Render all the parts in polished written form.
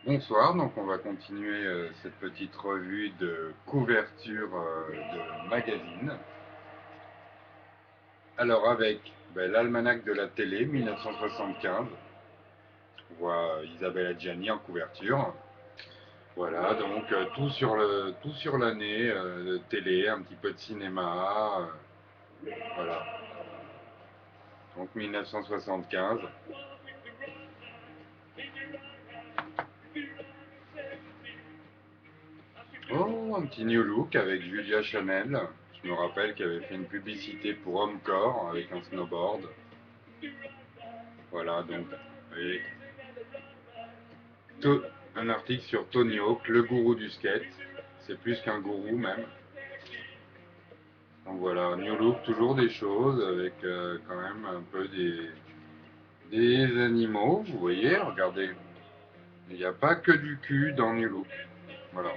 Bonsoir, donc on va continuer cette petite revue de couverture de magazine. Alors avec l'almanach de la télé 1975, on voit Isabelle Adjani en couverture. Voilà, donc tout sur l'année de télé, un petit peu de cinéma, voilà. Donc 1975. Oh, un petit new look avec Julia Chanel. Je me rappelle qu'elle avait fait une publicité pour Homecore avec un snowboard. Voilà, donc, et un article sur Tony Hawk, le gourou du skate. C'est plus qu'un gourou même. Donc voilà, New Look, toujours des choses avec quand même un peu des animaux. Vous voyez, regardez, il n'y a pas que du cul dans New Look. Voilà.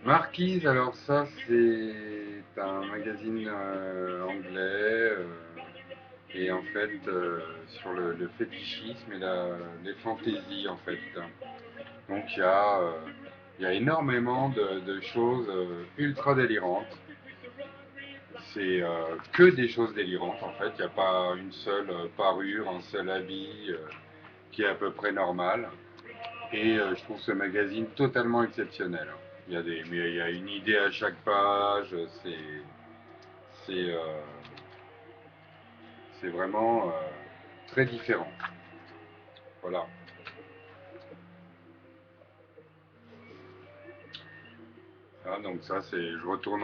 Marquise, alors ça c'est un magazine anglais et en fait sur le fétichisme et les fantaisies en fait. Donc il y a énormément de choses ultra délirantes. C'est que des choses délirantes en fait. Il n'y a pas une seule parure, un seul habit qui est à peu près normal. Et je trouve ce magazine totalement exceptionnel. Mais il y a une idée à chaque page. C'est, euh, c'est vraiment très différent. Voilà. Ah, donc ça, je retourne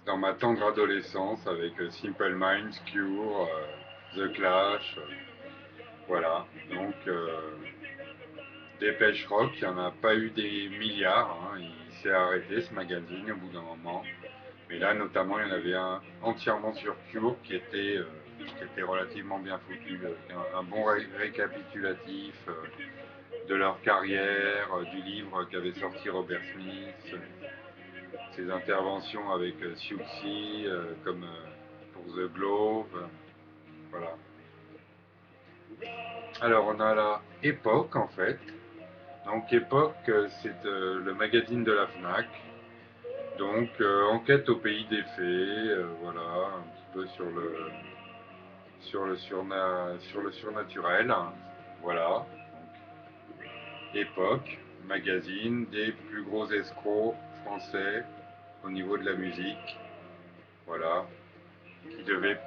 dans ma tendre adolescence avec Simple Minds, Cure, The Clash, voilà. Donc Dépêche Rock, il n'y en a pas eu des milliards, hein. Il s'est arrêté ce magazine au bout d'un moment. Mais là, notamment, il y en avait un entièrement sur Cure qui était relativement bien foutu, avec un bon récapitulatif de leur carrière, du livre qu'avait sorti Robert Smith, ses interventions avec Siouxsie, comme pour The Globe. Voilà. Alors, on a la Époque, en fait. Donc, Époque, c'est le magazine de la FNAC. Donc, enquête au pays des fées, voilà, un petit peu sur le surnaturel. Voilà. Époque, magazine des plus gros escrocs français au niveau de la musique. Voilà. Qui devait,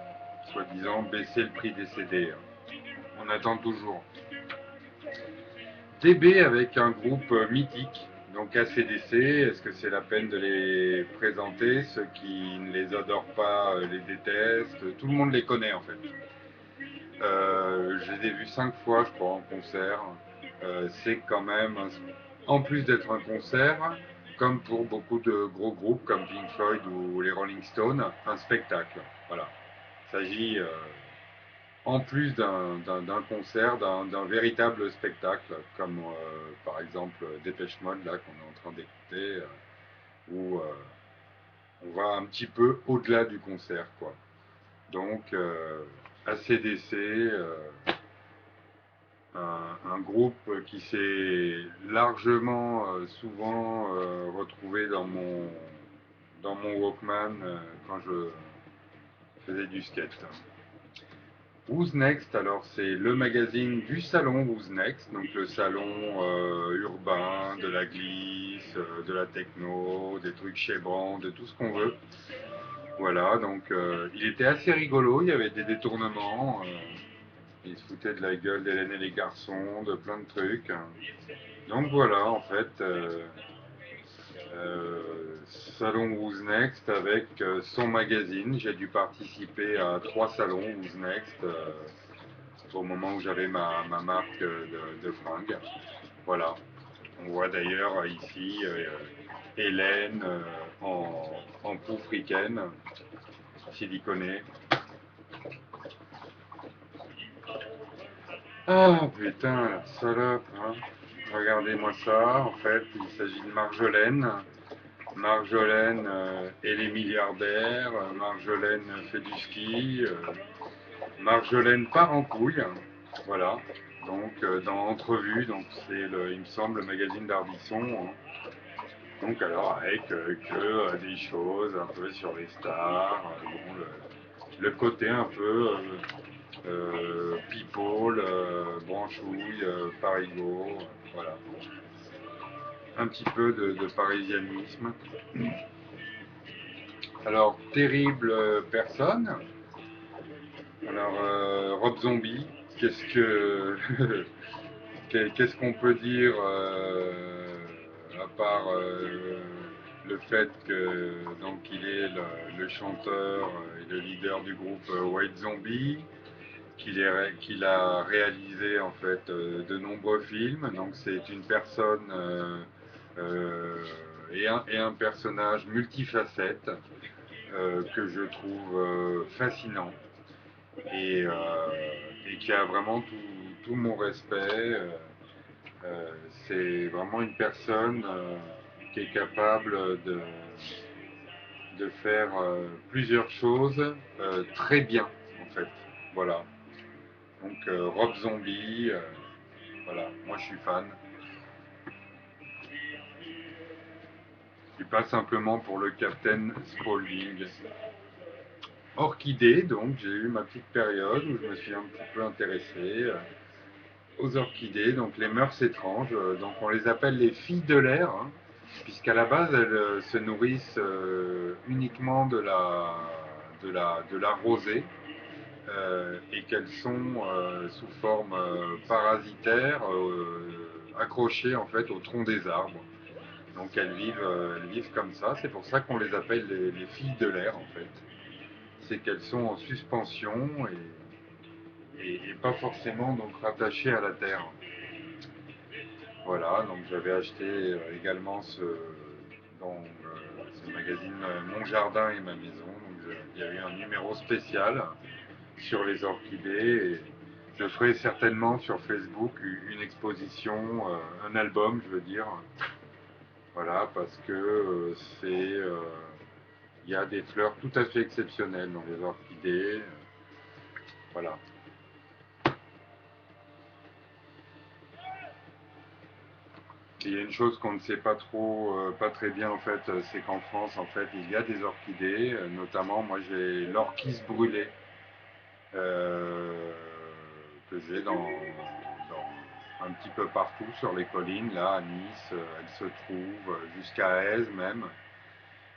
soi-disant, baisser le prix des CD. On attend toujours. DB avec un groupe mythique, donc ACDC, est-ce que c'est la peine de les présenter? Ceux qui ne les adorent pas les détestent, tout le monde les connaît en fait. Je les ai vus 5 fois, je crois, en concert. C'est quand même, en plus d'être un concert, comme pour beaucoup de gros groupes comme Pink Floyd ou les Rolling Stones, un spectacle. Voilà. Il s'agit en plus d'un concert, d'un véritable spectacle, comme par exemple Dépêche Mode, là, qu'on est en train d'écouter, où on va un petit peu au-delà du concert, quoi. Donc, ACDC, un groupe qui s'est largement, souvent retrouvé dans mon Walkman quand je faisais du skate. Who's Next, alors c'est le magazine du salon Who's Next, donc le salon urbain, de la glisse, de la techno, des trucs chez Brand, de tout ce qu'on veut. Voilà, donc il était assez rigolo, il y avait des détournements, il se foutait de la gueule d'Hélène et les garçons, de plein de trucs. Donc voilà, en fait, salon Who's Next avec son magazine. J'ai dû participer à 3 salons Who's Next. Au moment où j'avais ma marque de fringues. Voilà. On voit d'ailleurs ici Hélène en peau africaine, siliconée. Ah putain, la salope, hein. Regardez-moi ça, en fait, il s'agit de Marjolaine. Marjolaine et les milliardaires. Marjolaine fait du ski. Marjolaine part en couille, voilà. Donc dans Entrevue, donc c'est il me semble le magazine d'Ardisson, hein. Donc alors avec des choses un peu sur les stars, bon, le côté un peu people, branchouille, parigot, voilà. Un petit peu de parisianisme. Alors, terrible personne. Alors, Rob Zombie, qu'est-ce que qu'est-ce qu'on peut dire à part le fait que donc il est le chanteur et le leader du groupe White Zombie, qu'il a réalisé en fait de nombreux films. Donc c'est une personne et un personnage multifacette que je trouve fascinant et, et qui a vraiment tout mon respect. C'est vraiment une personne qui est capable de faire plusieurs choses très bien en fait. Voilà. Donc Rob Zombie, voilà, moi je suis fan. Je suis pas simplement pour le Captain Spaulding. Orchidée, donc j'ai eu ma petite période où je me suis un petit peu intéressé aux orchidées, donc les mœurs étranges. Donc on les appelle les filles de l'air, hein, puisqu'à la base elles se nourrissent uniquement de la rosée et qu'elles sont sous forme parasitaire accrochées en fait au tronc des arbres. Donc elles vivent comme ça. C'est pour ça qu'on les appelle les filles de l'air en fait. C'est qu'elles sont en suspension et pas forcément donc rattachées à la terre. Voilà, donc j'avais acheté également ce magazine Mon Jardin et ma maison. Donc, il y a eu un numéro spécial sur les orchidées. Et je ferai certainement sur Facebook une exposition, un album, je veux dire. Voilà, parce que il y a des fleurs tout à fait exceptionnelles dans les orchidées. Voilà. Il y a une chose qu'on ne sait pas trop, pas très bien en fait, c'est qu'en France en fait il y a des orchidées, notamment moi j'ai l'orchis brûlée euh, que j'ai un petit peu partout sur les collines, là à Nice, elle se trouve jusqu'à Aise même,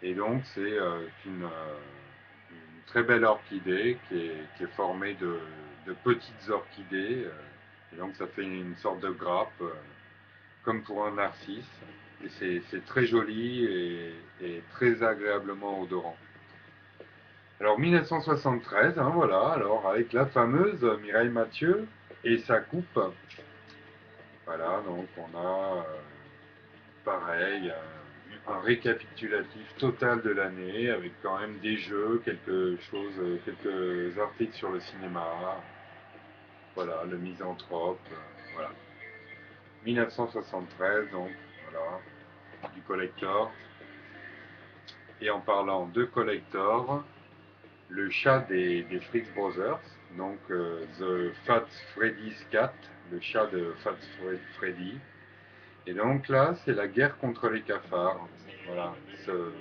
et donc c'est une très belle orchidée qui est formée de petites orchidées, et donc ça fait une sorte de grappe. Comme pour un narcisse. Et c'est très joli et très agréablement odorant. Alors 1973, hein, voilà, alors avec la fameuse Mireille Mathieu et sa coupe. Voilà, donc on a pareil, un récapitulatif total de l'année avec quand même des jeux, quelques articles sur le cinéma. Voilà, le misanthrope, voilà. 1973, donc voilà, du collector. Et en parlant de collector, le chat des Fricks Brothers, donc The Fat Freddy's Cat, le chat de Fat Freddy. Et donc là, c'est la guerre contre les cafards. Voilà, ce,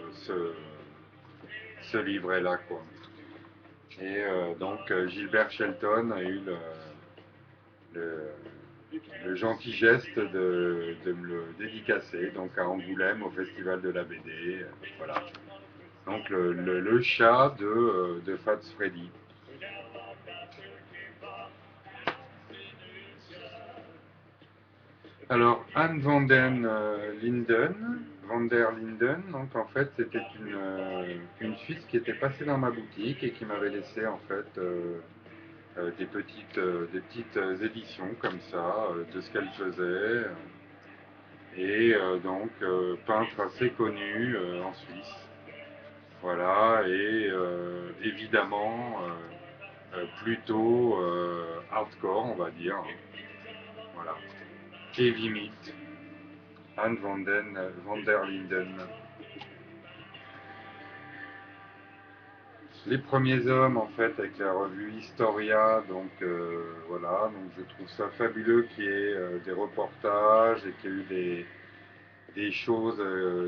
ce livret-là, quoi. Et donc Gilbert Shelton a eu le, le gentil geste de me le dédicacer, donc à Angoulême, au Festival de la BD. Voilà. Donc le chat de Fats Freddy. Alors Anne Van der Linden, donc en fait c'était une Suisse qui était passée dans ma boutique et qui m'avait laissé en fait des petites éditions comme ça de ce qu'elle faisait et donc peintre assez connu en Suisse. Voilà, et évidemment plutôt hardcore, on va dire. Voilà. Heavy Meat, Anne van der Linden. les premiers hommes en fait avec la revue Historia, donc voilà, donc je trouve ça fabuleux qu'il y ait des reportages et qu'il y ait eu des choses,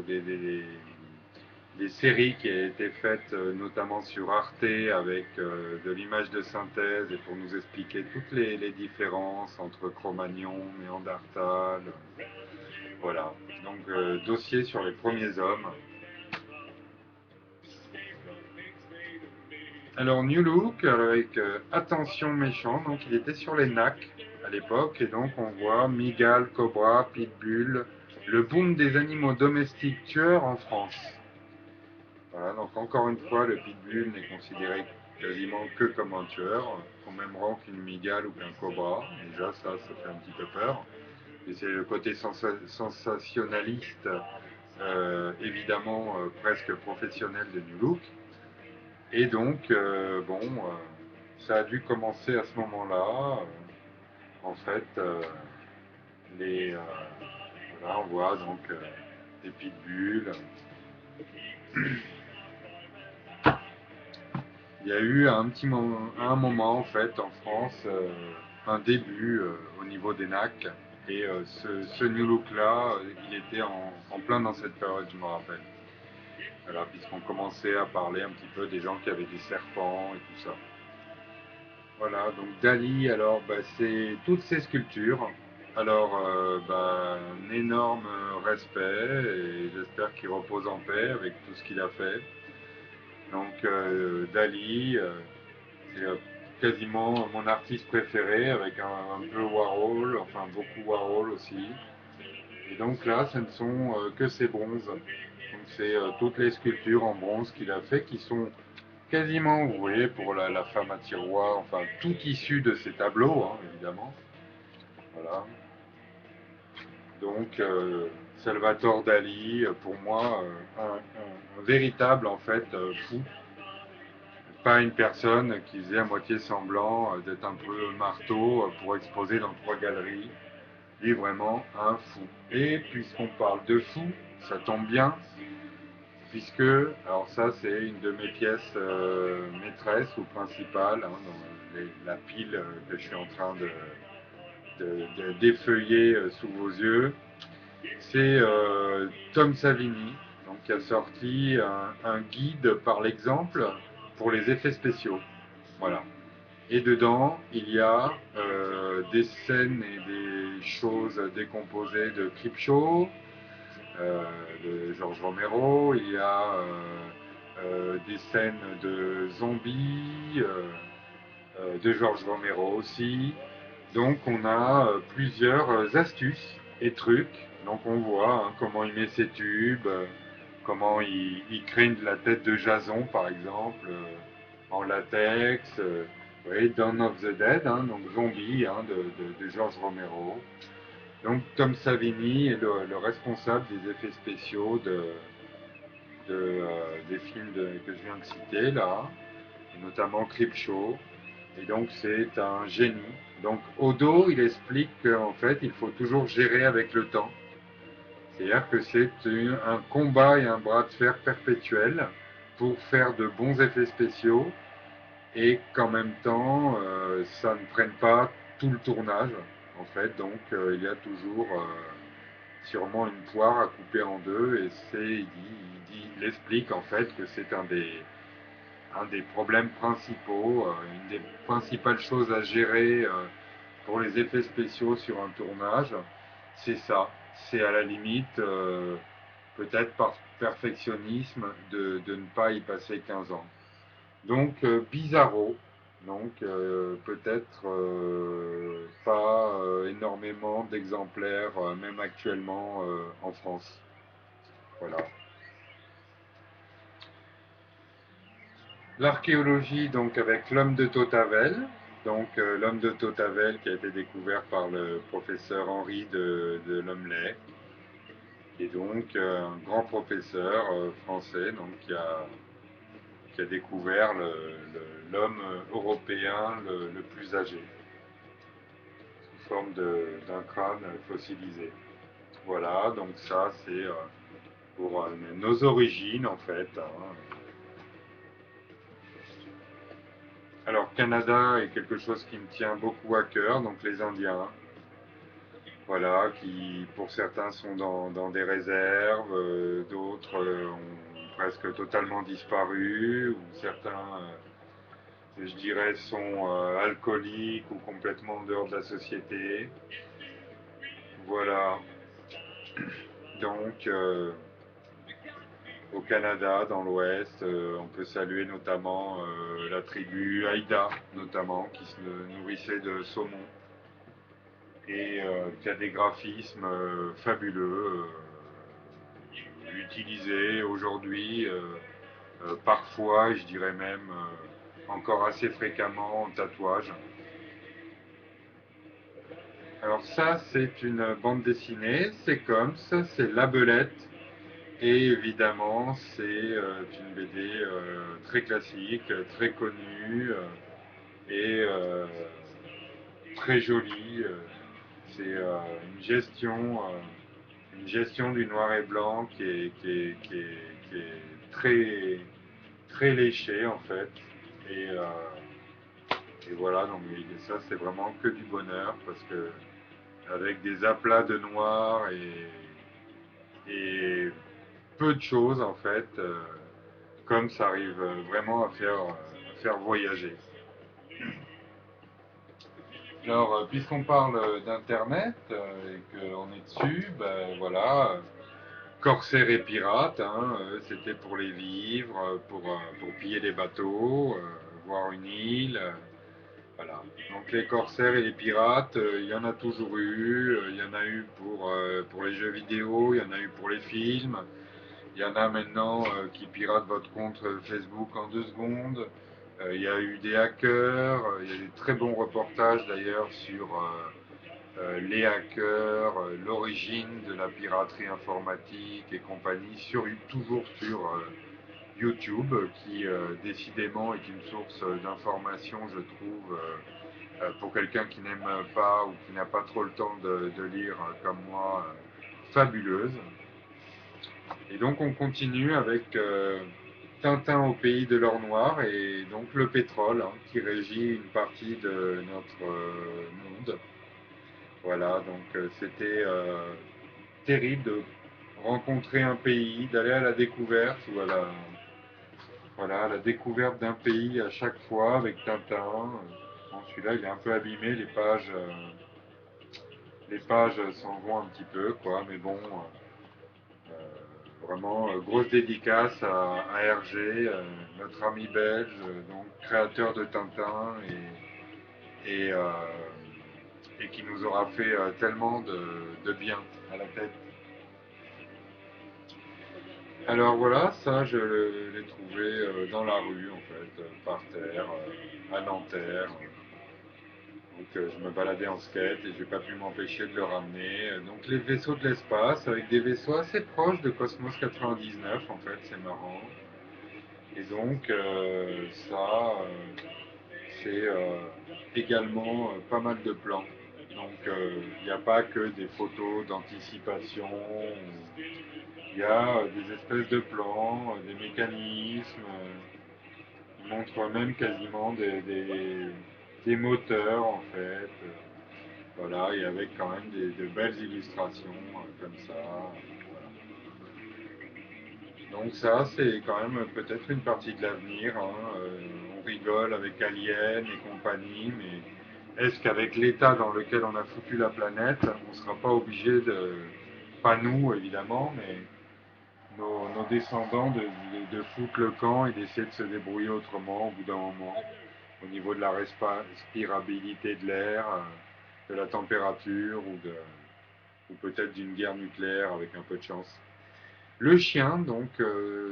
des séries qui ont été faites notamment sur Arte avec de l'image de synthèse et pour nous expliquer toutes les différences entre Cro-Magnon, Néandertal, voilà. Donc dossier sur les premiers hommes. Alors New Look avec Attention méchant, donc il était sur les NAC à l'époque et donc on voit Miguel, Cobra, Pitbull, le boom des animaux domestiques tueurs en France. Voilà, donc encore une fois, le pitbull n'est considéré quasiment que comme un tueur, au même rang qu'une migale ou qu'un cobra. Déjà, ça fait un petit peu peur. Et c'est le côté sensationnaliste, évidemment presque professionnel de New Look. Et donc, ça a dû commencer à ce moment-là. En fait, les, euh, voilà, on voit donc des pitbulls. Il y a eu un moment en fait en France, un début au niveau des NAC. Et ce New Look là, il était en plein dans cette période, je me rappelle. Voilà, puisqu'on commençait à parler un petit peu des gens qui avaient des serpents et tout ça. Voilà, donc Dali, alors c'est toutes ces sculptures. Alors, un énorme respect et j'espère qu'il repose en paix avec tout ce qu'il a fait. Donc Dali, c'est quasiment mon artiste préféré avec un peu Warhol, enfin beaucoup Warhol aussi. Et donc là, ce ne sont que ces bronzes. Donc c'est toutes les sculptures en bronze qu'il a fait qui sont quasiment, vous voyez, pour la femme à tiroir, enfin tout issu de ces tableaux, hein, évidemment. Voilà. Donc Salvatore Dali, pour moi, un véritable en fait fou, pas une personne qui faisait à moitié semblant d'être un peu marteau pour exposer dans 3 galeries. Lui, vraiment un fou. Et puisqu'on parle de fou, ça tombe bien, puisque, alors ça, c'est une de mes pièces maîtresses ou principales, hein, dans la pile que je suis en train de défeuiller sous vos yeux. C'est Tom Savini, donc, qui a sorti un guide par l'exemple pour les effets spéciaux. Voilà. Et dedans, il y a des scènes et des choses décomposées de Creepshow, euh, de George Romero, il y a des scènes de zombies, de George Romero aussi. Donc on a plusieurs astuces et trucs. Donc on voit hein, comment il met ses tubes, comment il crée de la tête de Jason par exemple, en latex. Vous voyez, Dawn of the Dead, hein, donc Zombie hein, de George Romero. Donc Tom Savini est le responsable des effets spéciaux des films que je viens de citer là, et notamment Creepshow. Et donc c'est un génie. Donc Odo, il explique qu'en fait, il faut toujours gérer avec le temps. C'est-à-dire que c'est un combat et un bras de fer perpétuel pour faire de bons effets spéciaux et qu'en même temps, ça ne prenne pas tout le tournage. En fait, donc il y a toujours sûrement une poire à couper en deux et il explique en fait que c'est un des problèmes principaux, une des principales choses à gérer pour les effets spéciaux sur un tournage, c'est ça. C'est à la limite, peut-être par perfectionnisme, de ne pas y passer 15 ans. Donc, Bizarro, donc peut-être pas énormément d'exemplaires, même actuellement en France. Voilà. L'archéologie, donc avec l'homme de Tautavel, donc l'homme de Tautavel qui a été découvert par le professeur Henri de Lomelay, qui est donc un grand professeur français donc, qui a découvert l'homme européen le plus âgé, sous forme d'un crâne fossilisé. Voilà, donc ça c'est pour nos origines en fait. Hein. Alors Canada est quelque chose qui me tient beaucoup à cœur, donc les Indiens, voilà, qui pour certains sont dans des réserves, d'autres ont presque totalement disparu, ou certains, je dirais, sont alcooliques ou complètement en dehors de la société. Voilà, donc au Canada, dans l'Ouest, on peut saluer notamment la tribu Haïda, notamment, qui se nourrissait de saumon et qui a des graphismes fabuleux, utilisés aujourd'hui, parfois, je dirais même encore assez fréquemment en tatouage. Alors ça, c'est une bande dessinée, c'est comme ça, c'est La Belette. Et évidemment, c'est une BD très classique, très connue et très jolie. C'est une gestion du noir et blanc qui est très, très léchée en fait. Et, euh, et voilà, donc ça c'est vraiment que du bonheur parce que avec des aplats de noir et peu de choses en fait, comme ça arrive vraiment à faire voyager. Alors, puisqu'on parle d'Internet et qu'on est dessus, ben voilà, corsaires et pirates, hein, c'était pour les vivres, pour piller les bateaux, voir une île, voilà. Donc les corsaires et les pirates, il y en a toujours eu, il y en a eu pour les jeux vidéo, il y en a eu pour les films, il y en a maintenant qui piratent votre compte Facebook en 2 secondes. Il y a eu des hackers, il y a eu de très bons reportages d'ailleurs sur les hackers, l'origine de la piraterie informatique et compagnie, toujours sur YouTube, qui décidément est une source d'information, je trouve, pour quelqu'un qui n'aime pas ou qui n'a pas trop le temps de lire comme moi, fabuleuse. Et donc on continue avec Tintin au pays de l'or noir et donc le pétrole hein, qui régit une partie de notre monde. Voilà, donc c'était terrible de rencontrer un pays, d'aller à la découverte ou voilà, à la découverte d'un pays à chaque fois avec Tintin. Bon, celui-là il est un peu abîmé, les pages s'en vont un petit peu, quoi, mais bon. Vraiment, grosse dédicace à Hergé, notre ami belge, donc créateur de Tintin et et qui nous aura fait tellement de bien à la tête. Alors voilà, ça je l'ai trouvé dans la rue en fait, par terre, à Nanterre. Donc je me baladais en skate et j'ai pas pu m'empêcher de le ramener. Donc les vaisseaux de l'espace avec des vaisseaux assez proches de Cosmos 99 en fait, c'est marrant. Et donc ça, c'est également pas mal de plans. Donc il n'y a pas que des photos d'anticipation, il y a des espèces de plans, des mécanismes, ils montrent même quasiment des moteurs en fait. Voilà, et avec quand même de belles illustrations comme ça. Voilà. Donc ça, c'est quand même peut-être une partie de l'avenir, hein. On rigole avec Alien et compagnie, mais est-ce qu'avec l'état dans lequel on a foutu la planète, on ne sera pas obligé de, pas nous évidemment, mais nos descendants de foutre le camp et d'essayer de se débrouiller autrement au bout d'un moment, au niveau de la respirabilité de l'air, de la température ou peut-être d'une guerre nucléaire avec un peu de chance. Le chien, donc,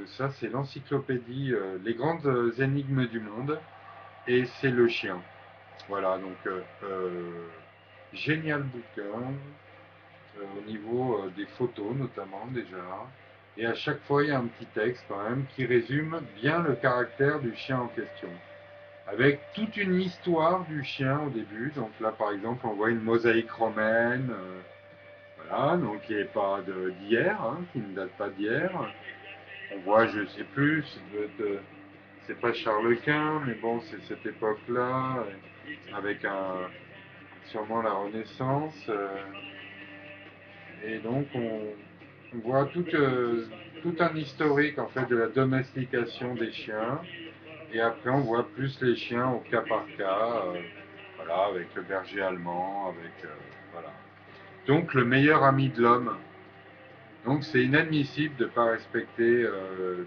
ça c'est l'encyclopédie Les grandes énigmes du monde, et c'est le chien. Voilà, donc génial bouquin, au niveau des photos notamment déjà. Et à chaque fois, il y a un petit texte quand même qui résume bien le caractère du chien en question. Avec toute une histoire du chien au début. Donc là, par exemple, on voit une mosaïque romaine. Voilà, donc qui n'est pas d'hier, hein, qui ne date pas d'hier. On voit, je sais plus, c'est pas Charles Quint, mais bon, c'est cette époque-là, avec sûrement la Renaissance. Et donc, on voit tout un historique en fait de la domestication des chiens. Et après, on voit plus les chiens au cas par cas, voilà, avec le berger allemand, voilà. Donc, le meilleur ami de l'homme. Donc, c'est inadmissible de ne pas respecter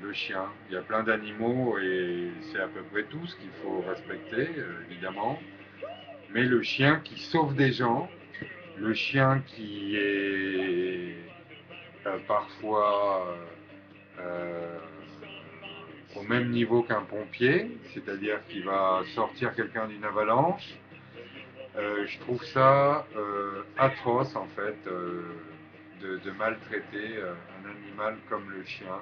le chien. Il y a plein d'animaux et c'est à peu près tout ce qu'il faut respecter, évidemment. Mais le chien qui sauve des gens, le chien qui est parfois au même niveau qu'un pompier, c'est-à-dire qu'il va sortir quelqu'un d'une avalanche. Je trouve ça atroce en fait de maltraiter un animal comme le chien.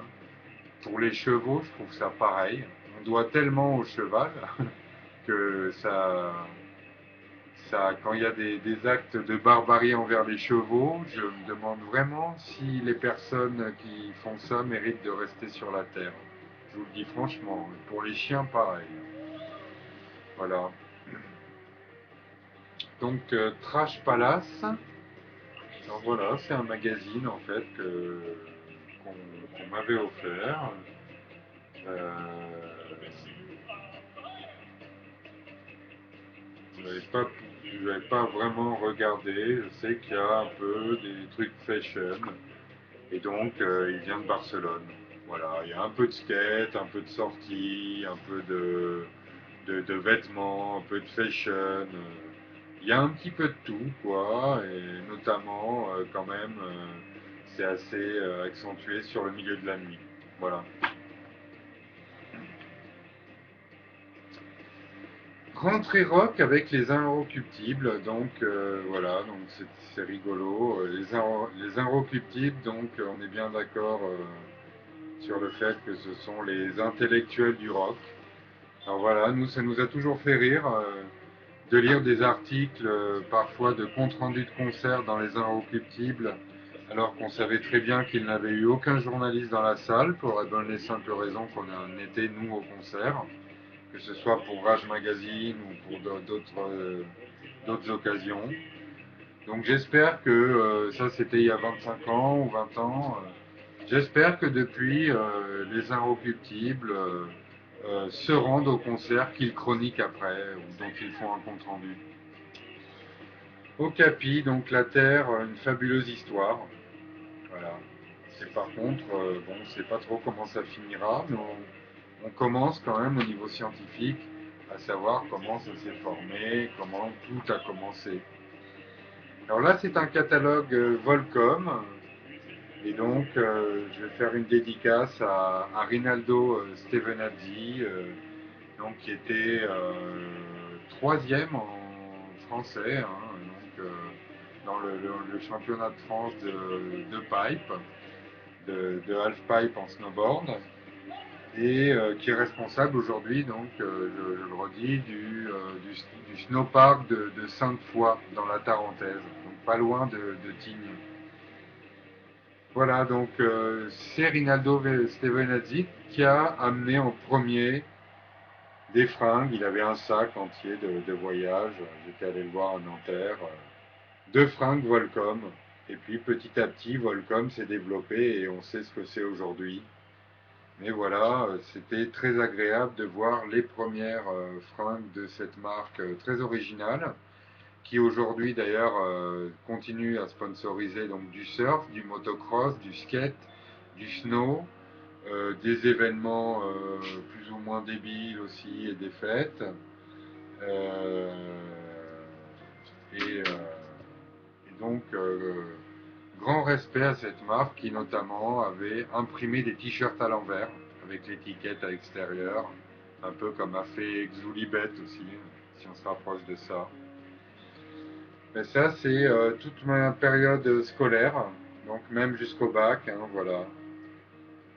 Pour les chevaux, je trouve ça pareil. On doit tellement au cheval que quand il y a des actes de barbarie envers les chevaux, je me demande vraiment si les personnes qui font ça méritent de rester sur la terre. Je vous le dis franchement. Pour les chiens, pareil. Voilà. Donc, Trash Palace. Alors voilà, c'est un magazine en fait qu'on m'avait offert. Euh, je n'avais pas vraiment regardé. Je sais qu'il y a un peu des trucs fashion. Et donc, il vient de Barcelone. Voilà, il y a un peu de skate, un peu de sortie, un peu de vêtements, un peu de fashion. Il y a un petit peu de tout, quoi. Et notamment, quand même, c'est assez accentué sur le milieu de la nuit. Voilà. Rentrée rock avec les inrecuptibles, donc voilà, donc c'est rigolo. Les inrecuptibles, donc on est bien d'accord sur le fait que ce sont les intellectuels du rock. Alors voilà, nous, ça nous a toujours fait rire de lire des articles, parfois de compte rendu de concert dans les Inrecuptibles, alors qu'on savait très bien qu'il n'avait eu aucun journaliste dans la salle, pour la bonne et simple raison qu'on en était, nous, au concert, que ce soit pour Rage Magazine ou pour d'autres occasions. Donc j'espère que ça c'était il y a 25 ans ou 20 ans. J'espère que depuis les Inrecuptibles se rendent au concert qu'ils chroniquent après ou dont ils font un compte rendu. Okapi, donc la Terre, une fabuleuse histoire. Voilà. C'est par contre, bon, on ne sait pas trop comment ça finira, mais on commence quand même au niveau scientifique à savoir comment ça s'est formé, comment tout a commencé. Alors là, c'est un catalogue Volcom, et donc je vais faire une dédicace à Rinaldo Stevenazzi, donc, qui était troisième en français, hein, donc, dans le championnat de France de pipe, de half-pipe en snowboard, et qui est responsable aujourd'hui, donc, je le redis, du snowpark de Sainte-Foy dans la Tarentaise, donc pas loin de Tignes. Voilà, donc c'est Rinaldo Stevenazzi qui a amené en premier des fringues. Il avait un sac entier de voyage. J'étais allé le voir à Nanterre. Deux fringues Volcom. Et puis petit à petit, Volcom s'est développé et on sait ce que c'est aujourd'hui. Mais voilà, c'était très agréable de voir les premières fringues de cette marque très originale, qui aujourd'hui d'ailleurs continue à sponsoriser donc du surf, du motocross, du skate, du snow, des événements plus ou moins débiles aussi et des fêtes. Euh, et, donc, grand respect à cette marque qui notamment avait imprimé des t-shirts à l'envers avec l'étiquette à l'extérieur, un peu comme a fait Exulibet aussi, si on se rapproche de ça. Mais ça, c'est toute ma période scolaire, donc même jusqu'au bac, hein, voilà.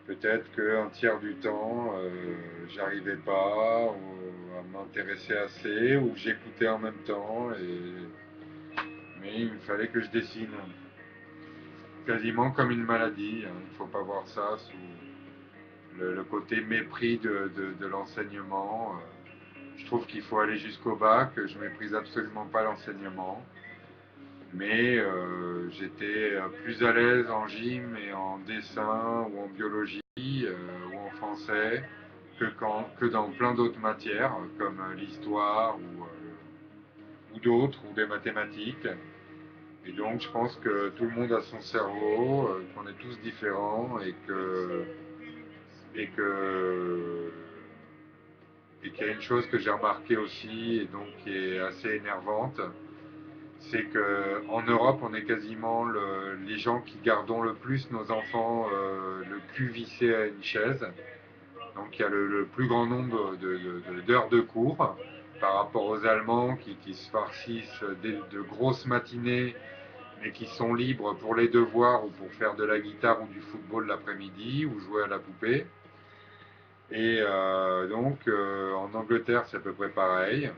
Peut-être qu'un tiers du temps, j'arrivais pas à m'intéresser assez, ou que j'écoutais en même temps, mais il fallait que je dessine. Quasiment comme une maladie, hein. Il ne faut pas voir ça sous le côté mépris de l'enseignement. Je trouve qu'il faut aller jusqu'au bac. Je méprise absolument pas l'enseignement. Mais j'étais plus à l'aise en gym et en dessin ou en biologie ou en français que dans plein d'autres matières comme l'histoire ou d'autres ou des mathématiques. Et donc je pense que tout le monde a son cerveau, qu'on est tous différents et que et qu'il y a une chose que j'ai remarqué aussi et donc qui est assez énervante, c'est qu'en Europe, on est quasiment les gens qui gardons le plus nos enfants le cul vissé à une chaise. Donc il y a le plus grand nombre d'heures de cours par rapport aux Allemands qui se farcissent de grosses matinées mais qui sont libres pour les devoirs ou pour faire de la guitare ou du football l'après-midi ou jouer à la poupée. Et en Angleterre, c'est à peu près pareil.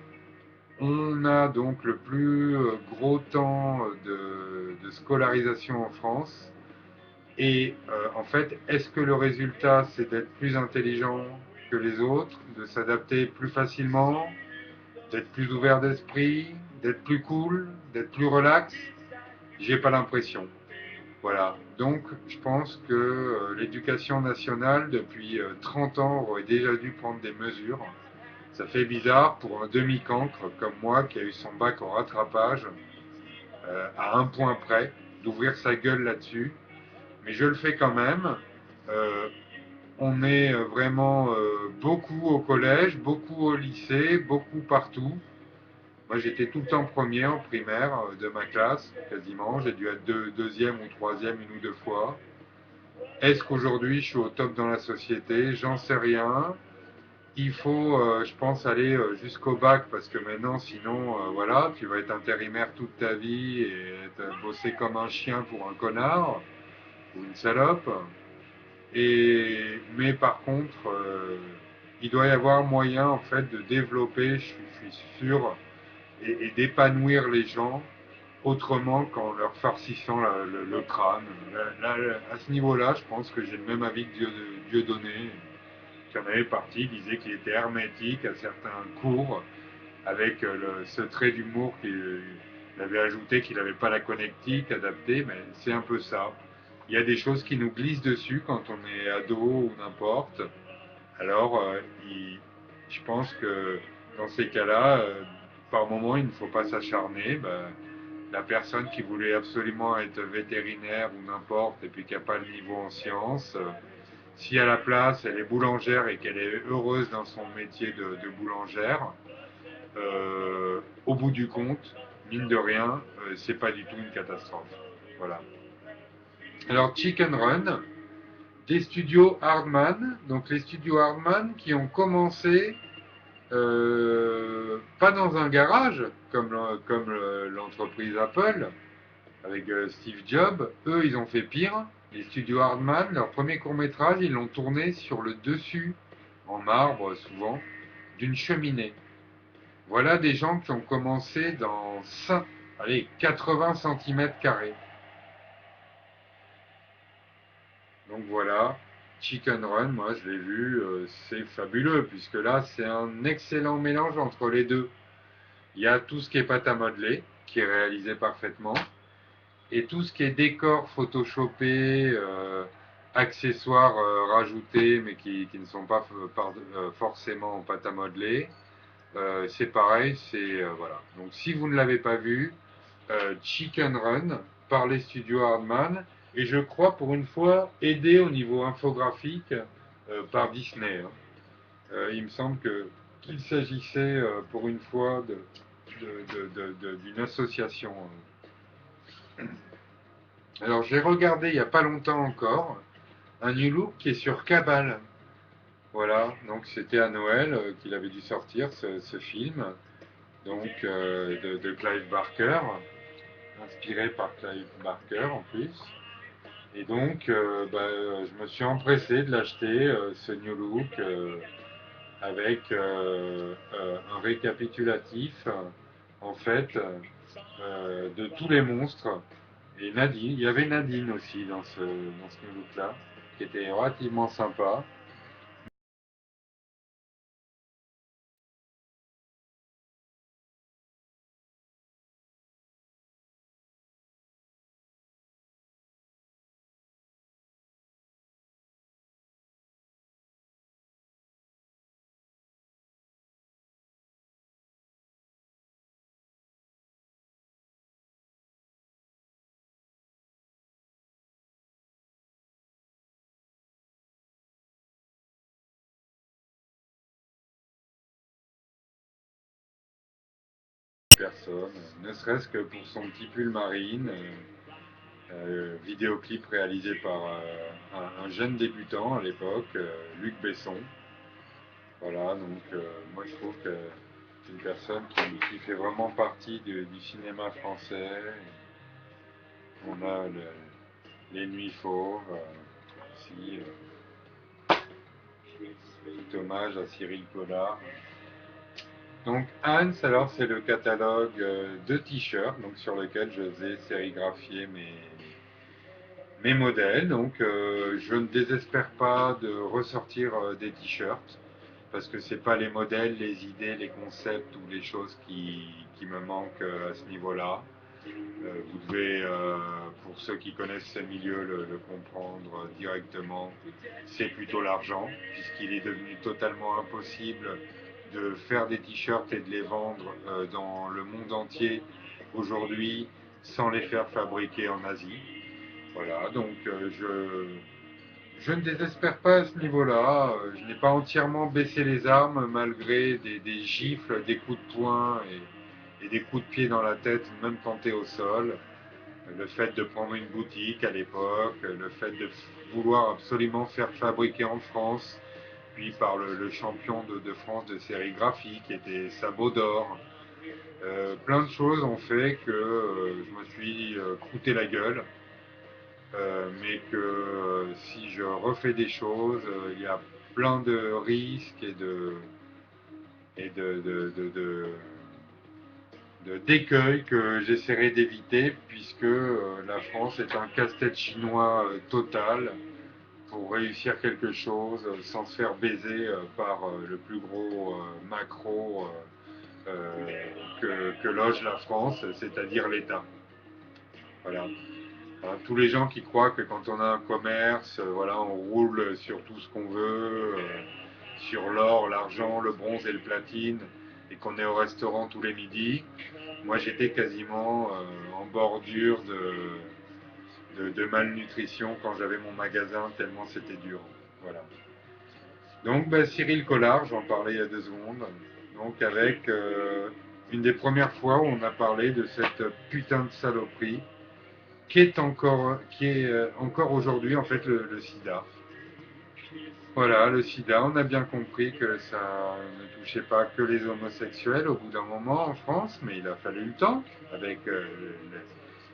On a donc le plus gros temps de scolarisation en France. Et en fait, est-ce que le résultat, c'est d'être plus intelligent que les autres, de s'adapter plus facilement, d'être plus ouvert d'esprit, d'être plus cool, d'être plus relax? J'ai pas l'impression. Voilà. Donc, je pense que l'éducation nationale, depuis 30 ans, aurait déjà dû prendre des mesures. Ça fait bizarre pour un demi-cancre comme moi qui a eu son bac en rattrapage à un point près, d'ouvrir sa gueule là-dessus. Mais je le fais quand même. Euh, on est vraiment beaucoup au collège, beaucoup au lycée, beaucoup partout. Moi j'étais tout le temps premier en primaire de ma classe, quasiment. J'ai dû être deuxième ou troisième une ou deux fois. Est-ce qu'aujourd'hui je suis au top dans la société? J'en sais rien. Il faut, je pense, aller jusqu'au bac parce que maintenant, sinon, voilà, tu vas être intérimaire toute ta vie et bosser comme un chien pour un connard ou une salope. Mais par contre, il doit y avoir moyen en fait de développer, je suis sûr, et d'épanouir les gens autrement qu'en leur farcissant le crâne. À ce niveau-là, je pense que j'ai le même avis que Dieudonné, qui en avait parti, disait qu'il était hermétique à certains cours, avec ce trait d'humour qu'il avait ajouté qu'il n'avait pas la connectique adaptée, mais c'est un peu ça. Il y a des choses qui nous glissent dessus quand on est ado ou n'importe. Alors, je pense que dans ces cas-là, par moment, il ne faut pas s'acharner. Ben, la personne qui voulait absolument être vétérinaire ou n'importe, et puis qui n'a pas le niveau en sciences, si à la place elle est boulangère et qu'elle est heureuse dans son métier de boulangère, au bout du compte, mine de rien, c'est pas du tout une catastrophe. Voilà. Alors Chicken Run, des studios Hardman, donc les studios Hardman qui ont commencé pas dans un garage comme l'entreprise Apple avec Steve Jobs. Eux, ils ont fait pire. Les studios Hardman, leur premier court métrage, ils l'ont tourné sur le dessus, en marbre souvent, d'une cheminée. Voilà des gens qui ont commencé dans 80 cm². Donc voilà, Chicken Run, moi je l'ai vu, c'est fabuleux, puisque là c'est un excellent mélange entre les deux. Il y a tout ce qui est pâte à modeler, qui est réalisé parfaitement, et tout ce qui est décor photoshopé, accessoires rajoutés, mais qui ne sont pas forcément en pâte à modeler. C'est pareil, voilà. Donc si vous ne l'avez pas vu, Chicken Run par les studios Hardman, et je crois pour une fois aidé au niveau infographique par Disney. Hein. Il me semble qu'il s'agissait pour une fois d'une association. Alors j'ai regardé il n'y a pas longtemps encore un New Look qui est sur Cabal. Voilà, donc c'était à Noël qu'il avait dû sortir ce film, donc de Clive Barker, inspiré par Clive Barker en plus. Et donc, je me suis empressé de l'acheter, ce New Look, avec un récapitulatif, en fait, de tous les monstres. Et Nadine, il y avait Nadine aussi dans ce New Look-là, qui était relativement sympa. personne, ne serait-ce que pour son petit pull marine, vidéoclip réalisé par un jeune débutant à l'époque, Luc Besson. Voilà, donc moi je trouve que c'est une personne qui fait vraiment partie du cinéma français. On a les Nuits Fauves, aussi, tout hommage à Cyril Collard. Donc Hans, alors c'est le catalogue de t-shirts donc sur lequel je faisais sérigraphier mes modèles. Donc je ne désespère pas de ressortir des t-shirts parce que c'est pas les modèles, les idées, les concepts ou les choses qui me manquent à ce niveau-là. Vous devez, pour ceux qui connaissent ce milieu, le comprendre directement. C'est plutôt l'argent, puisqu'il est devenu totalement impossible de faire des t-shirts et de les vendre dans le monde entier aujourd'hui sans les faire fabriquer en Asie. Voilà, donc je ne désespère pas à ce niveau-là. Je n'ai pas entièrement baissé les armes malgré des gifles, des coups de poing et des coups de pied dans la tête, même quand tu es au sol. Le fait de prendre une boutique à l'époque, le fait de vouloir absolument faire fabriquer en France, puis par le champion de France de sérigraphie qui était Sabot d'Or. Plein de choses ont fait que je me suis croûté la gueule, mais que si je refais des choses, il y a plein de risques et d'écueils que j'essaierai d'éviter puisque la France est un casse-tête chinois total pour réussir quelque chose sans se faire baiser par le plus gros macro que loge la France, c'est-à-dire l'État. Voilà. Hein, tous les gens qui croient que quand on a un commerce, voilà, on roule sur tout ce qu'on veut, sur l'or, l'argent, le bronze et le platine, et qu'on est au restaurant tous les midis. Moi, j'étais quasiment en bordure de malnutrition quand j'avais mon magasin, tellement c'était dur. Voilà. Donc, bah, Cyril Collard, j'en parlais il y a 2 secondes. Donc, avec une des premières fois où on a parlé de cette putain de saloperie qui est encore aujourd'hui en fait le sida. Voilà, le sida, on a bien compris que ça ne touchait pas que les homosexuels au bout d'un moment en France, mais il a fallu le temps, avec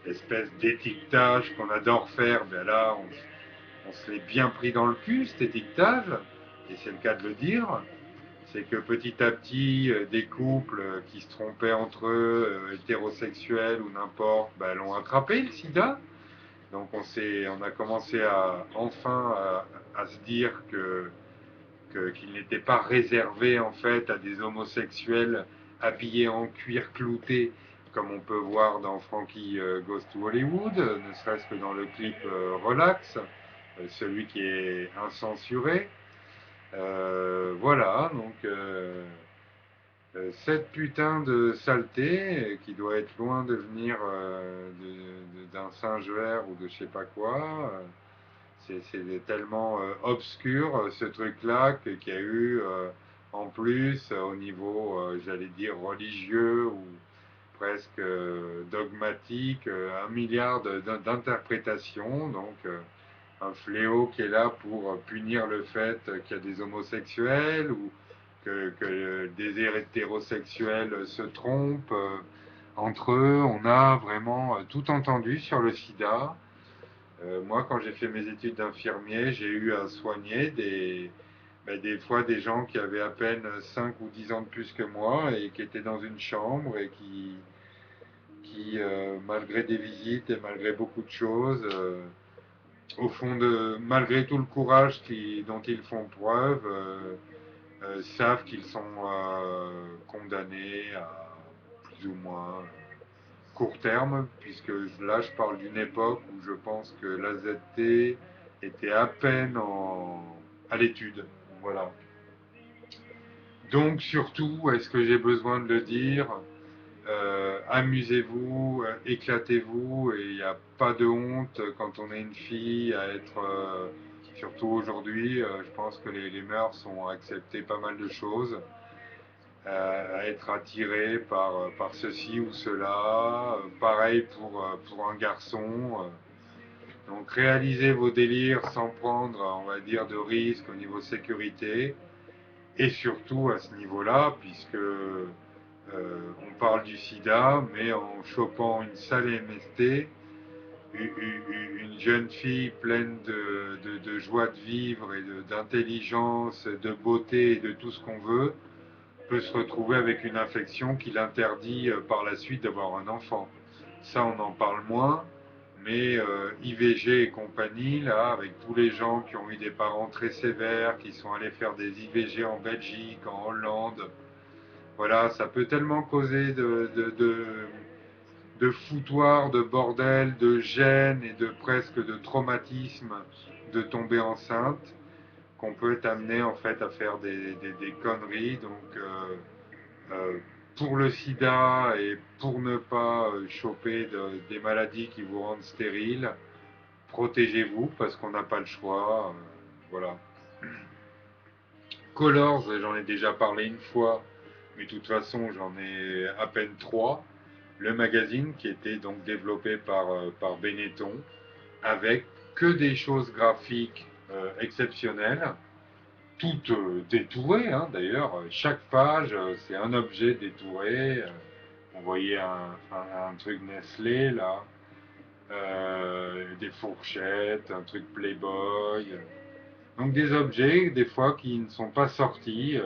l'espèce d'étiquetage qu'on adore faire, ben là on se l'est bien pris dans le cul cet étiquetage, et c'est le cas de le dire. C'est que petit à petit, des couples qui se trompaient entre eux, hétérosexuels ou n'importe, ben, l'ont attrapé le sida. Donc on a commencé enfin à se dire qu'il n'était pas réservé en fait à des homosexuels habillés en cuir clouté, comme on peut voir dans Frankie Goes to Hollywood, ne serait-ce que dans le clip Relax, celui qui est incensuré. Voilà, donc cette putain de saleté qui doit être loin de venir d'un singe vert ou de je sais pas quoi. C'est tellement obscur ce truc-là qu'il y a eu en plus au niveau, j'allais dire, religieux ou presque dogmatique, 1 milliard d'interprétations. Donc un fléau qui est là pour punir le fait qu'il y a des homosexuels ou que des hétérosexuels se trompent entre eux. On a vraiment tout entendu sur le sida. Moi, quand j'ai fait mes études d'infirmier, j'ai eu à soigner des fois des gens qui avaient à peine 5 ou 10 ans de plus que moi et qui étaient dans une chambre et qui malgré des visites et malgré beaucoup de choses, au fond malgré tout le courage dont ils font preuve, savent qu'ils sont condamnés à plus ou moins court terme, puisque là je parle d'une époque où je pense que l'AZT était à peine à l'étude. Voilà. Donc surtout, est-ce que j'ai besoin de le dire, amusez-vous, éclatez-vous, et il n'y a pas de honte quand on est une fille à être, surtout aujourd'hui, je pense que les mœurs ont accepté pas mal de choses. à être attiré par ceci ou cela. Pareil pour un garçon. Donc réalisez vos délires sans prendre, on va dire, de risques au niveau sécurité. Et surtout à ce niveau-là, puisque on parle du sida, mais en chopant une sale MST, une jeune fille pleine de joie de vivre et d'intelligence, de beauté et de tout ce qu'on veut, peut se retrouver avec une infection qui l'interdit par la suite d'avoir un enfant. Ça, on en parle moins, mais IVG et compagnie, là, avec tous les gens qui ont eu des parents très sévères, qui sont allés faire des IVG en Belgique, en Hollande, voilà, ça peut tellement causer de foutoir, de bordel, de gêne et de presque de traumatisme de tomber enceinte qu'on peut être amené en fait à faire des conneries. Donc euh, pour le sida et pour ne pas choper des maladies qui vous rendent stérile, protégez-vous parce qu'on n'a pas le choix. Voilà. Colors, j'en ai déjà parlé une fois, mais de toute façon j'en ai à peine trois. Le magazine qui était donc développé par Benetton avec que des choses graphiques exceptionnelles, toutes détourées hein, d'ailleurs. Chaque page c'est un objet détouré. On voyait un truc Nestlé là, des fourchettes, un truc Playboy. Donc des objets des fois qui ne sont pas sortis,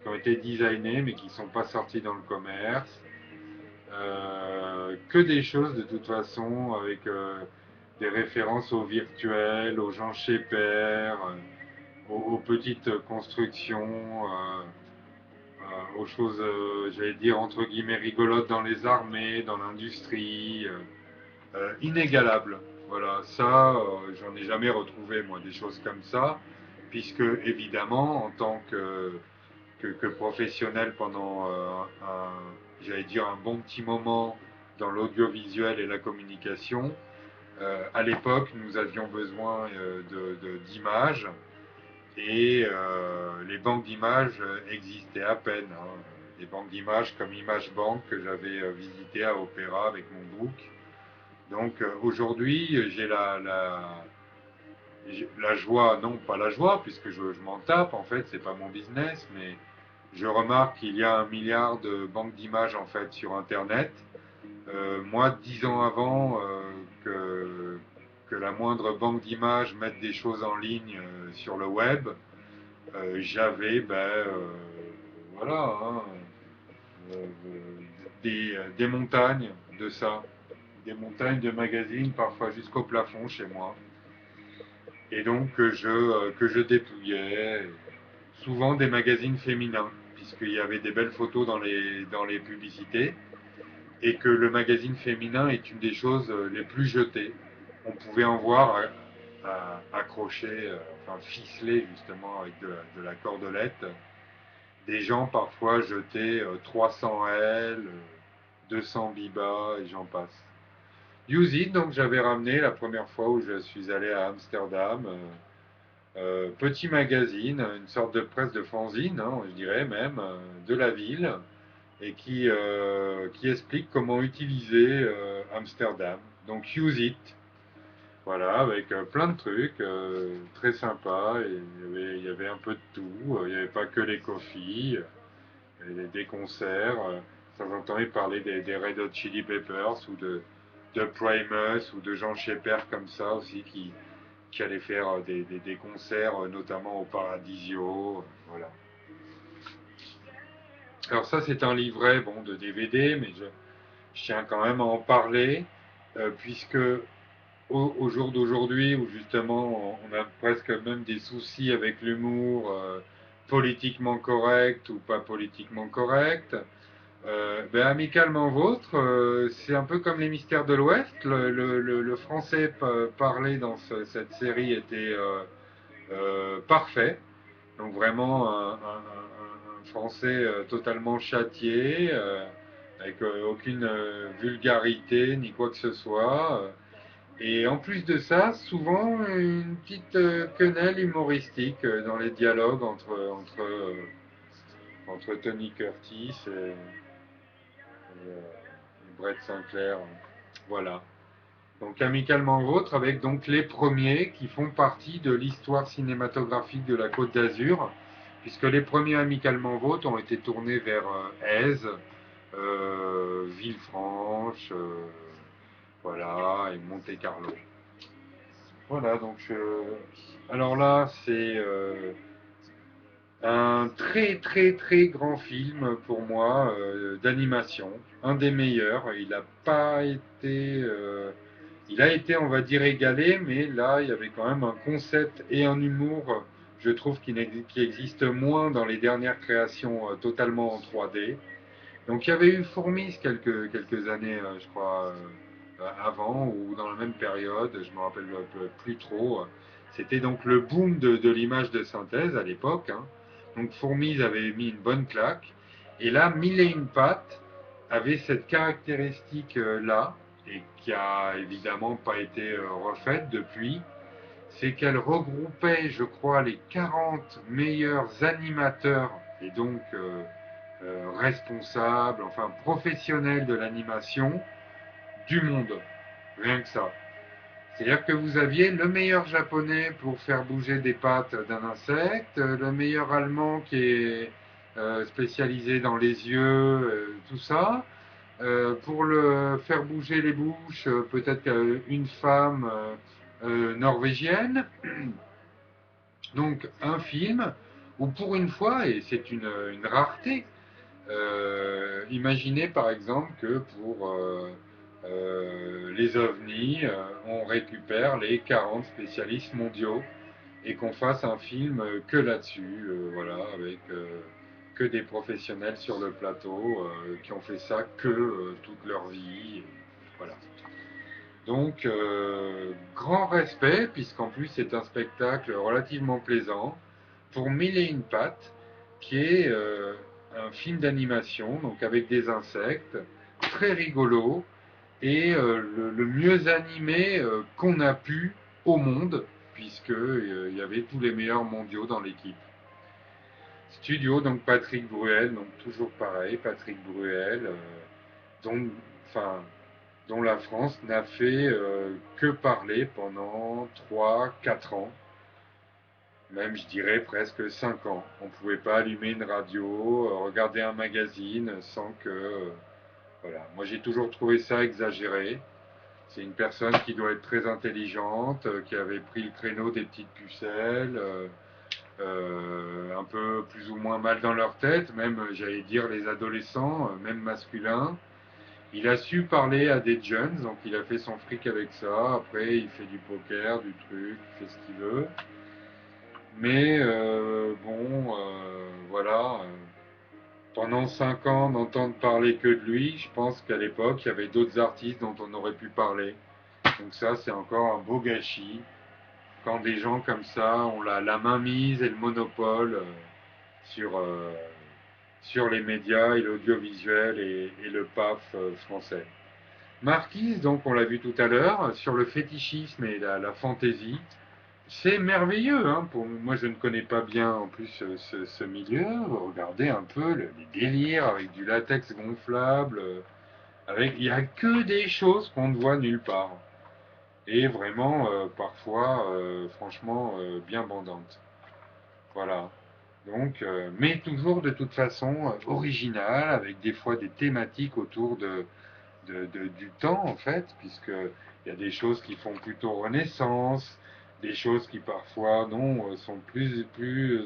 qui ont été designés mais qui ne sont pas sortis dans le commerce. Que des choses de toute façon avec des références au virtuel, aux gens chez père, aux petites constructions, aux choses, j'allais dire, entre guillemets rigolotes dans les armées, dans l'industrie, inégalables. Voilà, ça, j'en ai jamais retrouvé, moi, des choses comme ça, puisque, évidemment, en tant que professionnel pendant j'allais dire, un bon petit moment dans l'audiovisuel et la communication, à l'époque, nous avions besoin d'images et les banques d'images existaient à peine. Hein. Des banques d'images comme ImageBank que j'avais visité à Opéra avec mon book. Donc aujourd'hui, j'ai la joie, non pas la joie, puisque je m'en tape, en fait, c'est pas mon business, mais je remarque qu'il y a 1 milliard de banques d'images en fait sur Internet. Moi, 10 ans avant que la moindre banque d'images mette des choses en ligne sur le web, j'avais voilà, hein, euh, des montagnes de ça, des montagnes de magazines, parfois jusqu'au plafond chez moi. Et donc que je dépouillais, souvent des magazines féminins, puisqu'il y avait des belles photos dans les publicités, et que le magazine féminin est une des choses les plus jetées. On pouvait en voir accrochés, enfin ficelés justement avec de la cordelette, des gens parfois jetés 300 L, 200 Biba et j'en passe. Use It, donc j'avais ramené la première fois où je suis allé à Amsterdam. Petit magazine, une sorte de presse de fanzine, hein, je dirais même, de la ville, et qui explique comment utiliser Amsterdam. Donc Use It, voilà, avec plein de trucs très sympas, et il y avait un peu de tout, il n'y avait pas que les coffees, il y avait des concerts, ça j'entendais parler des Red Hot Chili Peppers, ou de Primus, ou de Jean Shepherd comme ça aussi, qui allaient faire des concerts, notamment au Paradisio, voilà. Alors ça c'est un livret bon, de DVD, mais je tiens quand même à en parler, puisque au jour d'aujourd'hui, où justement on a presque même des soucis avec l'humour politiquement correct ou pas politiquement correct, Amicalement Vôtre, c'est un peu comme les Mystères de l'Ouest. Le français parlé dans cette série était parfait. Donc vraiment un français totalement châtié, avec aucune vulgarité ni quoi que ce soit. Et en plus de ça, souvent une petite quenelle humoristique dans les dialogues entre Tony Curtis Brett Sinclair. Voilà. Donc Amicalement Vôtre avec donc les premiers qui font partie de l'histoire cinématographique de la Côte d'Azur, puisque les premiers Amicalement Vôtre ont été tournés vers Èze, Villefranche, voilà, et Monte-Carlo. Voilà, donc alors là, c'est un très très très grand film pour moi d'animation, un des meilleurs. Il n'a pas été, il a été, on va dire, égalé, mais là, il y avait quand même un concept et un humour, je trouve, qui existe moins dans les dernières créations totalement en 3D. Donc il y avait eu Fourmis quelques années, je crois, avant ou dans la même période, je me rappelle plus trop. C'était donc le boom de l'image de synthèse à l'époque, hein. Donc Fourmis avait mis une bonne claque. Et là, Mille et une pattes avait cette caractéristique-là, et qui a évidemment pas été refaite depuis, c'est qu'elle regroupait, je crois, les 40 meilleurs animateurs et donc responsables, enfin professionnels de l'animation du monde. Rien que ça. C'est-à-dire que vous aviez le meilleur japonais pour faire bouger des pattes d'un insecte, le meilleur allemand qui est spécialisé dans les yeux, tout ça. Pour le faire bouger les bouches, peut-être une femme norvégienne. Donc un film où pour une fois, et c'est une rareté, imaginez par exemple que pour les ovnis, on récupère les 40 spécialistes mondiaux et qu'on fasse un film que là-dessus, voilà, avec que des professionnels sur le plateau qui ont fait ça que toute leur vie. Voilà. Donc, grand respect, puisqu'en plus c'est un spectacle relativement plaisant, pour Mille et une pattes, qui est un film d'animation, donc avec des insectes, très rigolo, et le mieux animé qu'on a pu au monde, puisqu'il y avait tous les meilleurs mondiaux dans l'équipe. Studio, donc Patrick Bruel, donc toujours pareil, Patrick Bruel, dont, enfin, dont la France n'a fait que parler pendant 3, 4 ans, même je dirais presque 5 ans. On ne pouvait pas allumer une radio, regarder un magazine sans que... voilà. Moi j'ai toujours trouvé ça exagéré. C'est une personne qui doit être très intelligente, qui avait pris le créneau des petites pucelles, un peu plus ou moins mal dans leur tête, même j'allais dire les adolescents, même masculins. Il a su parler à des jeunes, donc il a fait son fric avec ça. Après, il fait du poker, du truc, il fait ce qu'il veut. Mais bon, voilà. Pendant 5 ans, n'entendre parler que de lui, je pense qu'à l'époque, il y avait d'autres artistes dont on aurait pu parler. Donc ça, c'est encore un beau gâchis. Quand des gens comme ça ont la main mise et le monopole sur, sur les médias et l'audiovisuel et le PAF français. Marquise, donc on l'a vu tout à l'heure, sur le fétichisme et la fantaisie. C'est merveilleux, hein, moi je ne connais pas bien en plus ce milieu. Regardez un peu les délires avec du latex gonflable, il n'y a que des choses qu'on ne voit nulle part. Et vraiment, parfois, franchement, bien bandantes. Voilà. Donc, mais toujours de toute façon original, avec des fois des thématiques autour du temps, en fait, puisqu'il y a des choses qui font plutôt Renaissance, des choses qui parfois, non, sont plus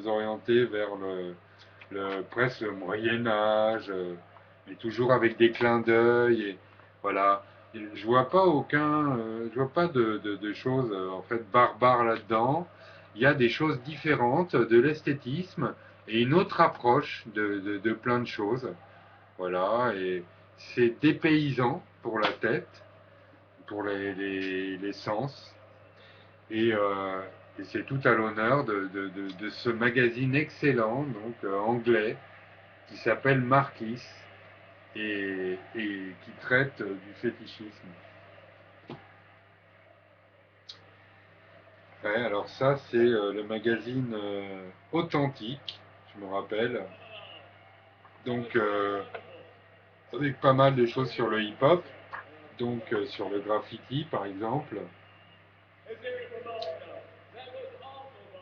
orientées vers presque le Moyen-Âge, mais toujours avec des clins d'œil, et voilà. Et je vois pas je vois pas de choses, en fait, barbares là-dedans. Il y a des choses différentes, de l'esthétisme, et une autre approche de plein de choses. Voilà, et c'est dépaysant pour la tête, pour les sens, et, euh, et c'est tout à l'honneur de ce magazine excellent, donc anglais, qui s'appelle Marquis, et qui traite du fétichisme. Ouais, alors ça, c'est le magazine Authentique, je me rappelle. donc avec pas mal de choses sur le hip-hop, donc sur le graffiti par exemple.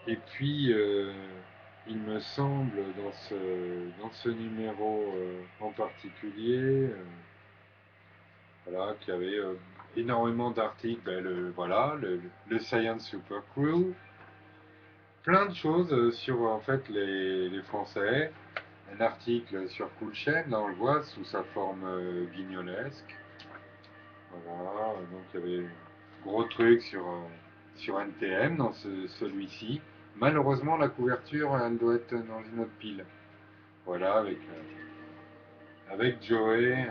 Et puis, il me semble, dans ce numéro en particulier, voilà, qu'il y avait énormément d'articles, ben, voilà, le Science Super Crew, plein de choses sur en fait les Français. Un article sur Cool Chain, là on le voit sous sa forme guignolesque. Voilà, donc il y avait gros truc sur NTM dans celui-ci. Malheureusement, la couverture, elle doit être dans une autre pile. Voilà, avec Joey,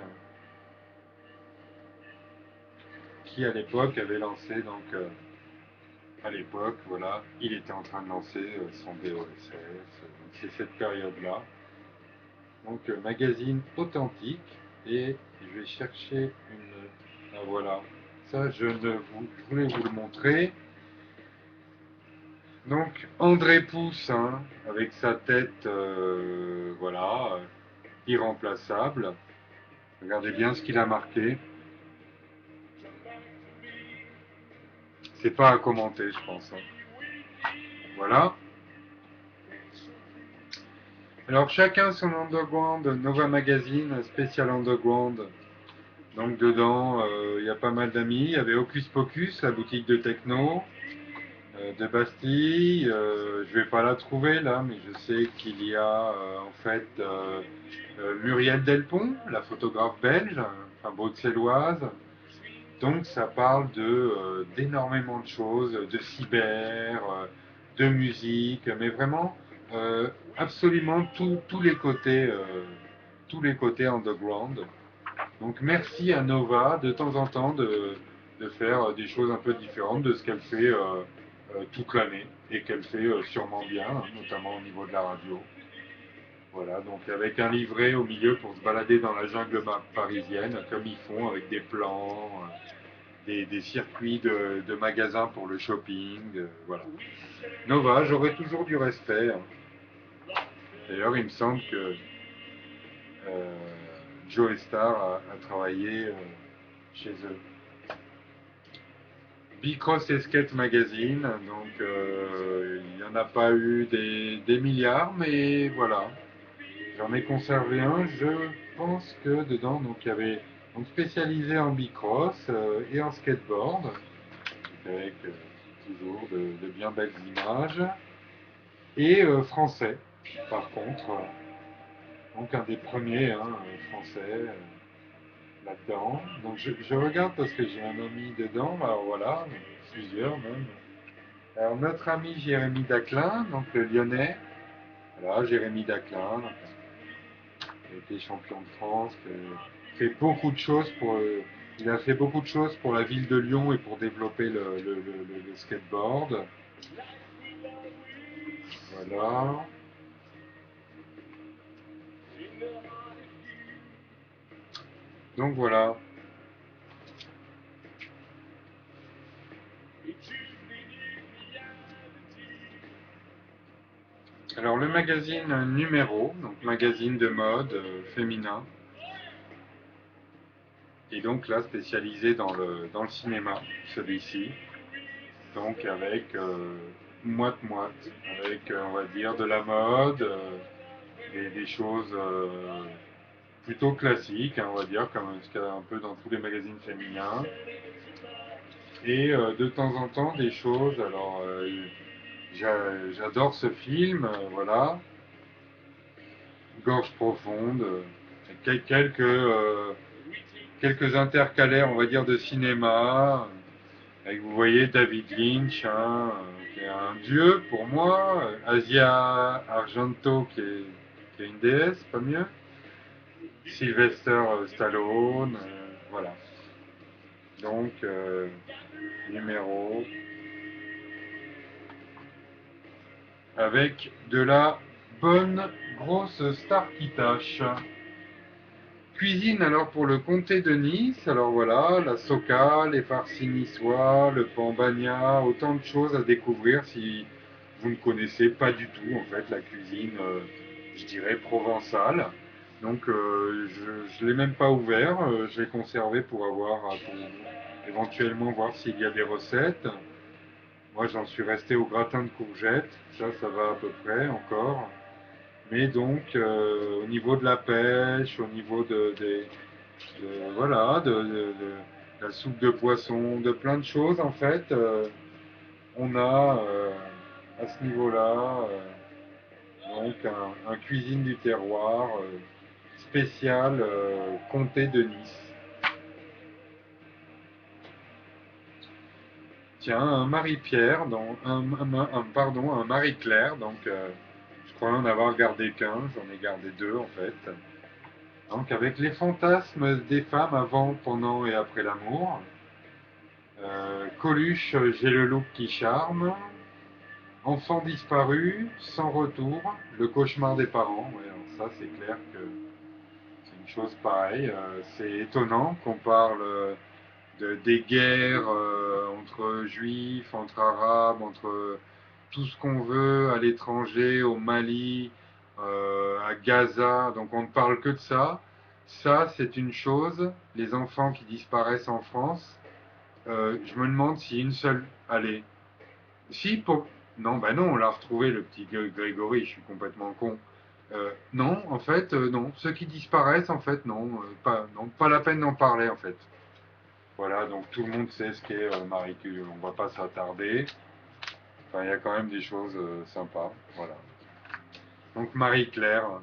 qui à l'époque avait lancé, donc à l'époque, voilà, il était en train de lancer son DOSS. C'est cette période-là. Donc, magazine authentique. Et je vais chercher une. Ah, voilà. Ça, je voulais vous le montrer. Donc André Poussin, avec sa tête, voilà, irremplaçable. Regardez bien ce qu'il a marqué. C'est pas à commenter, je pense, hein. Voilà. Alors chacun son underground, Nova Magazine, spécial underground. Donc dedans, il y a pas mal d'amis. Il y avait Hocus Pocus, la boutique de techno. De Bastille. Je vais pas la trouver là, mais je sais qu'il y a en fait Muriel Delpont, la photographe belge, enfin bruxelloise. Donc ça parle d'énormément de choses, de cyber, de musique, mais vraiment absolument tous les côtés underground. Donc merci à Nova de temps en temps de faire des choses un peu différentes de ce qu'elle fait toute l'année et qu'elle fait sûrement bien, hein, notamment au niveau de la radio. Voilà, donc avec un livret au milieu pour se balader dans la jungle parisienne, comme ils font, avec des plans, des circuits de magasins pour le shopping, voilà. Nova, j'aurai toujours du respect, hein. D'ailleurs, il me semble que euh, Joe Star a travaillé chez eux. Bicross Escape Magazine, donc il n'y en a pas eu des milliards, mais voilà, j'en ai conservé un. Je pense que dedans, donc il y avait donc spécialisé en bicross et en skateboard, avec toujours de bien belles images, et français, par contre, donc un des premiers hein, français là-dedans. Donc je regarde parce que j'ai un ami dedans, alors voilà, plusieurs même. Alors, notre ami Jérémy Daclin, donc le Lyonnais, voilà, Jérémy Daclin, qui a été champion de France, qui a fait beaucoup de choses il a fait beaucoup de choses pour la ville de Lyon et pour développer le skateboard. Voilà. Donc voilà. Alors le magazine numéro, donc magazine de mode féminin, et donc là spécialisé dans le cinéma, celui-ci. Donc avec moite-moite, avec on va dire de la mode, des choses plutôt classiques, hein, on va dire, comme ce qu'il y a un peu dans tous les magazines féminins. Et de temps en temps des choses, alors j'adore ce film, voilà, Gorge profonde, quelques intercalaires, on va dire, de cinéma. Avec, vous voyez David Lynch, hein, qui est un dieu pour moi, Asia Argento qui est une déesse, pas mieux, Sylvester Stallone, voilà. Donc, numéro, avec de la bonne grosse star qui tâche. Cuisine alors pour le comté de Nice, alors voilà, la soca, les farcis niçois, le pambagna, autant de choses à découvrir si vous ne connaissez pas du tout en fait la cuisine, je dirais provençale. Donc je ne l'ai même pas ouvert, je l'ai conservé pour avoir, pour éventuellement voir s'il y a des recettes. Moi j'en suis resté au gratin de courgettes, ça va à peu près encore. Mais donc au niveau de la pêche, au niveau voilà, de la soupe de poisson, de plein de choses en fait, on a à ce niveau-là donc un cuisine du terroir spécial comté de Nice. Tiens, un Marie-Pierre, pardon, un Marie-Claire, donc je croyais en avoir gardé qu'un, j'en ai gardé deux en fait. Donc avec les fantasmes des femmes avant, pendant et après l'amour. Coluche, j'ai le look qui charme. Enfant disparu, sans retour, le cauchemar des parents. Ouais, alors ça c'est clair que c'est une chose pareille. C'est étonnant qu'on parle des guerres entre juifs, entre arabes, entre tout ce qu'on veut à l'étranger, au Mali, à Gaza. Donc on ne parle que de ça. Ça, c'est une chose. Les enfants qui disparaissent en France, je me demande si une seule. Allez. Si, pour. Non, bah non, on l'a retrouvé, le petit Grégory, je suis complètement con. Non, en fait, non. Ceux qui disparaissent, en fait, non. Non, pas la peine d'en parler, en fait. Voilà, donc tout le monde sait ce qu'est Marie Curie. On va pas s'attarder. Enfin, il y a quand même des choses sympas. Voilà. Donc Marie-Claire.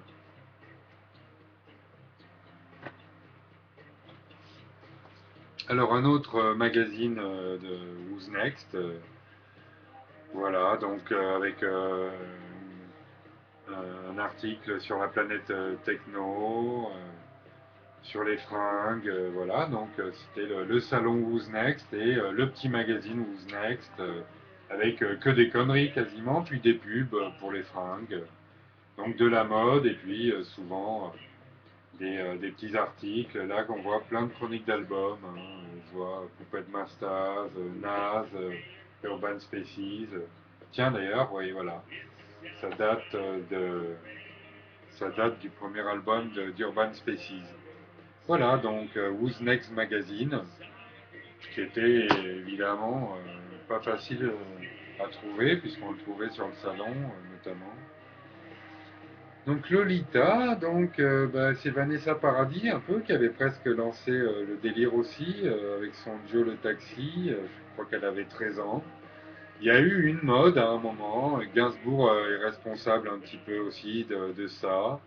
Alors un autre magazine de Who's Next. Voilà, donc avec un article sur la planète techno, sur les fringues, voilà. Donc c'était le salon Who's Next et le petit magazine Who's Next avec que des conneries quasiment, puis des pubs pour les fringues. Donc de la mode et puis souvent des petits articles. Là qu'on voit plein de chroniques d'albums. Hein. Je vois Poupette Mastaz, Naz, Urban Species. Tiens d'ailleurs, oui voilà, ça date ça date du premier album d'Urban Species. Voilà donc Who's Next Magazine, qui était évidemment pas facile à trouver puisqu'on le trouvait sur le salon notamment. Donc Lolita, donc bah, c'est Vanessa Paradis un peu qui avait presque lancé le délire aussi avec son Joe le taxi. Je crois qu'elle avait 13 ans. Il y a eu une mode à un moment. Gainsbourg est responsable un petit peu aussi de ça.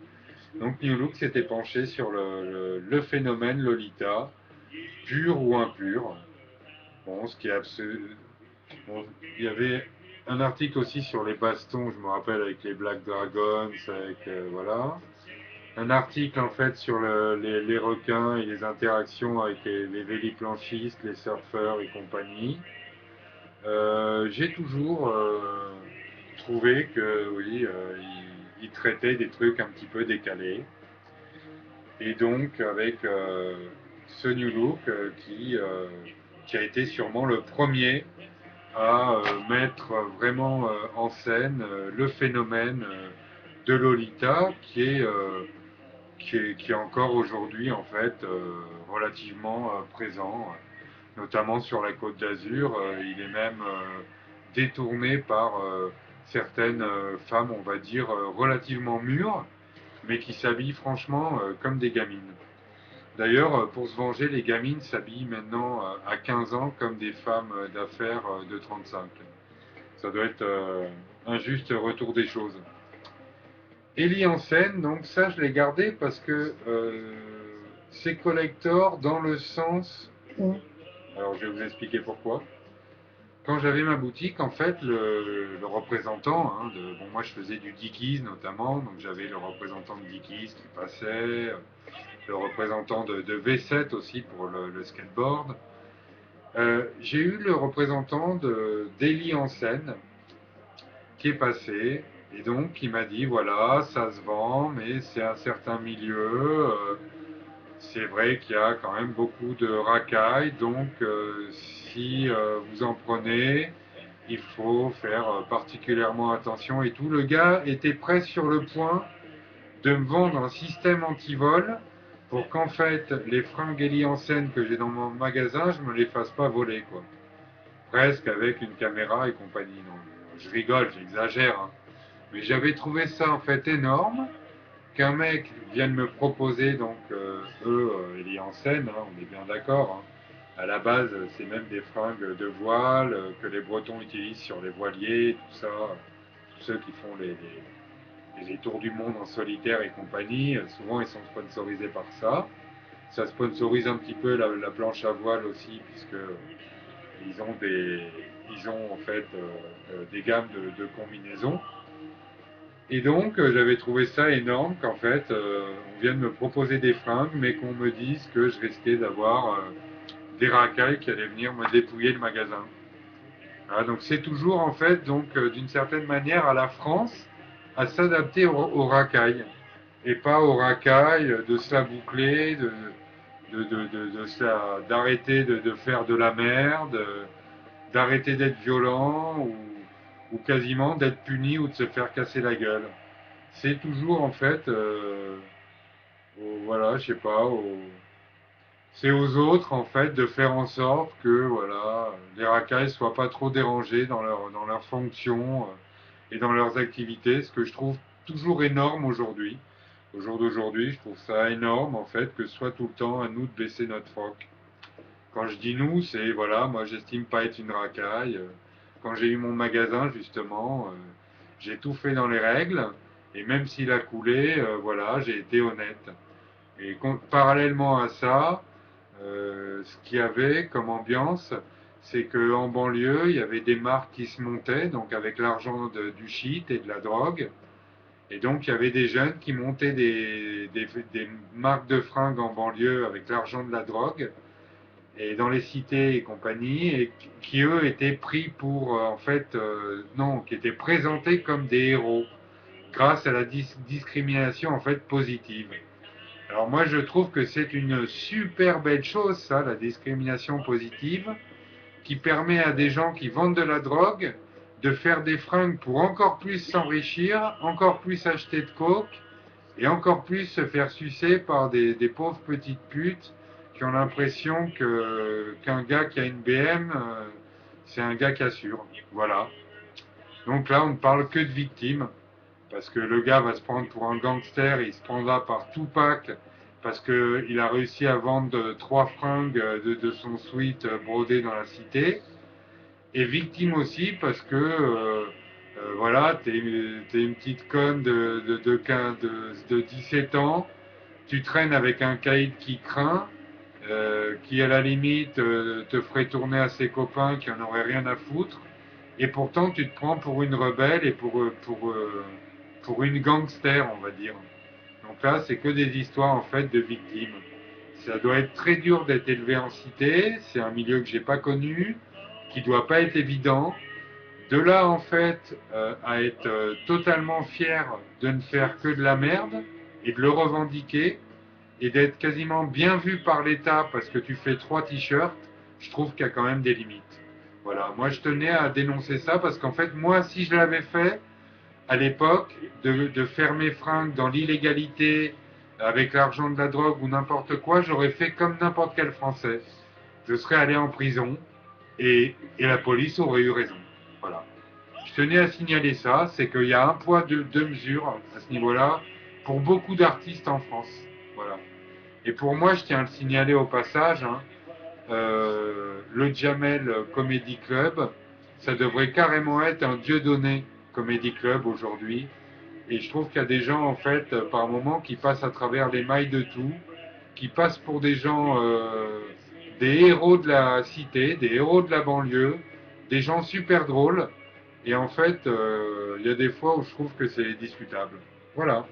Donc New Look s'était penché sur le phénomène Lolita, pur ou impur. Bon, ce qui est absolu. Bon, il y avait un article aussi sur les bastons, je me rappelle, avec les Black Dragons, avec voilà. Un article en fait sur les requins et les interactions avec les véliplanchistes, les surfeurs et compagnie. J'ai toujours trouvé que oui, il traitait des trucs un petit peu décalés. Et donc avec ce New Look qui a été sûrement le premier à mettre vraiment en scène le phénomène de Lolita qui est encore aujourd'hui en fait relativement présent, notamment sur la Côte d'Azur. Il est même détourné par certaines femmes, on va dire, relativement mûres, mais qui s'habillent franchement comme des gamines. D'ailleurs, pour se venger, les gamines s'habillent maintenant à 15 ans comme des femmes d'affaires de 35. Ça doit être un juste retour des choses. Ellie en scène, donc ça je l'ai gardé parce que c'est collector dans le sens où. Alors je vais vous expliquer pourquoi. Quand j'avais ma boutique, en fait, le représentant, hein, bon, moi je faisais du Dickies notamment, donc j'avais le représentant de Dickies qui passait, le représentant de V7 aussi pour le skateboard. J'ai eu le représentant d'Eli en scène qui est passé et donc qui m'a dit voilà, ça se vend, mais c'est un certain milieu. C'est vrai qu'il y a quand même beaucoup de racailles, donc si vous en prenez, il faut faire particulièrement attention et tout. Le gars était presque sur le point de me vendre un système anti-vol pour qu'en fait les fringues Eli Hansen que j'ai dans mon magasin, je me les fasse pas voler, quoi. Presque avec une caméra et compagnie. Non, je rigole, j'exagère, hein. Mais j'avais trouvé ça en fait énorme qu'un mec vienne me proposer, donc Eli Hansen, hein, on est bien d'accord, hein. À la base, c'est même des fringues de voile que les Bretons utilisent sur les voiliers, tout ça. Tous ceux qui font les tours du monde en solitaire et compagnie, souvent ils sont sponsorisés par ça. Ça sponsorise un petit peu la planche à voile aussi, puisque ils ont en fait des gammes de combinaisons. Et donc j'avais trouvé ça énorme qu'en fait on vienne me proposer des fringues, mais qu'on me dise que je risquais d'avoir des racailles qui allaient venir me dépouiller le magasin. Voilà, donc c'est toujours en fait donc d'une certaine manière à la France à s'adapter aux racailles et pas aux racailles de se la boucler, d'arrêter de faire de la merde, d'arrêter d'être violent ou quasiment d'être puni ou de se faire casser la gueule. C'est toujours en fait, voilà, je sais pas, c'est aux autres en fait de faire en sorte que voilà, les racailles soient pas trop dérangés dans leur fonction et dans leurs activités, ce que je trouve toujours énorme aujourd'hui. Au jour d'aujourd'hui, je trouve ça énorme en fait que ce soit tout le temps à nous de baisser notre froc. Quand je dis nous, c'est voilà, moi j'estime pas être une racaille. Quand j'ai eu mon magasin justement, j'ai tout fait dans les règles et même s'il a coulé, voilà, j'ai été honnête. Et parallèlement à ça, ce qu'il y avait comme ambiance, c'est qu'en banlieue, il y avait des marques qui se montaient, donc avec l'argent du shit et de la drogue. Et donc, il y avait des jeunes qui montaient des marques de fringues en banlieue avec l'argent de la drogue, et dans les cités et compagnie, et qui, eux, étaient pris pour, en fait, non, qui étaient présentés comme des héros, grâce à la discrimination, en fait, positive. Alors moi, je trouve que c'est une super belle chose, ça, la discrimination positive, qui permet à des gens qui vendent de la drogue de faire des fringues pour encore plus s'enrichir, encore plus acheter de coke et encore plus se faire sucer par des pauvres petites putes qui ont l'impression qu'un gars qui a une BM, c'est un gars qui assure. Voilà. Donc là, on ne parle que de victimes, parce que le gars va se prendre pour un gangster, il se prendra par Tupac, parce qu'il a réussi à vendre 3 fringues de son sweat brodé dans la cité, et victime aussi parce que voilà, t'es une petite conne de 17 ans, tu traînes avec un caïd qui craint, qui à la limite te ferait tourner à ses copains qui en auraient rien à foutre, et pourtant tu te prends pour une rebelle et pour une gangster, on va dire. Donc là, c'est que des histoires en fait de victimes. Ça doit être très dur d'être élevé en cité, c'est un milieu que j'ai pas connu, qui doit pas être évident. De là, en fait, à être totalement fier de ne faire que de la merde et de le revendiquer et d'être quasiment bien vu par l'État parce que tu fais 3 t-shirts, je trouve qu'il y a quand même des limites. Voilà, moi je tenais à dénoncer ça parce qu'en fait, moi, si je l'avais fait à l'époque, de faire mes fringues dans l'illégalité, avec l'argent de la drogue ou n'importe quoi, j'aurais fait comme n'importe quel Français. Je serais allé en prison et la police aurait eu raison. Voilà. Je tenais à signaler ça, c'est qu'il y a un poids de deux mesures à ce niveau-là pour beaucoup d'artistes en France. Voilà. Et pour moi, je tiens à le signaler au passage, hein, le Jamel Comedy Club, ça devrait carrément être un Dieudonné Comedy Club aujourd'hui. Et je trouve qu'il y a des gens, en fait, par moment, qui passent à travers les mailles de tout, qui passent pour des gens, des héros de la cité, des héros de la banlieue, des gens super drôles. Et en fait, il y a des fois où je trouve que c'est discutable. Voilà.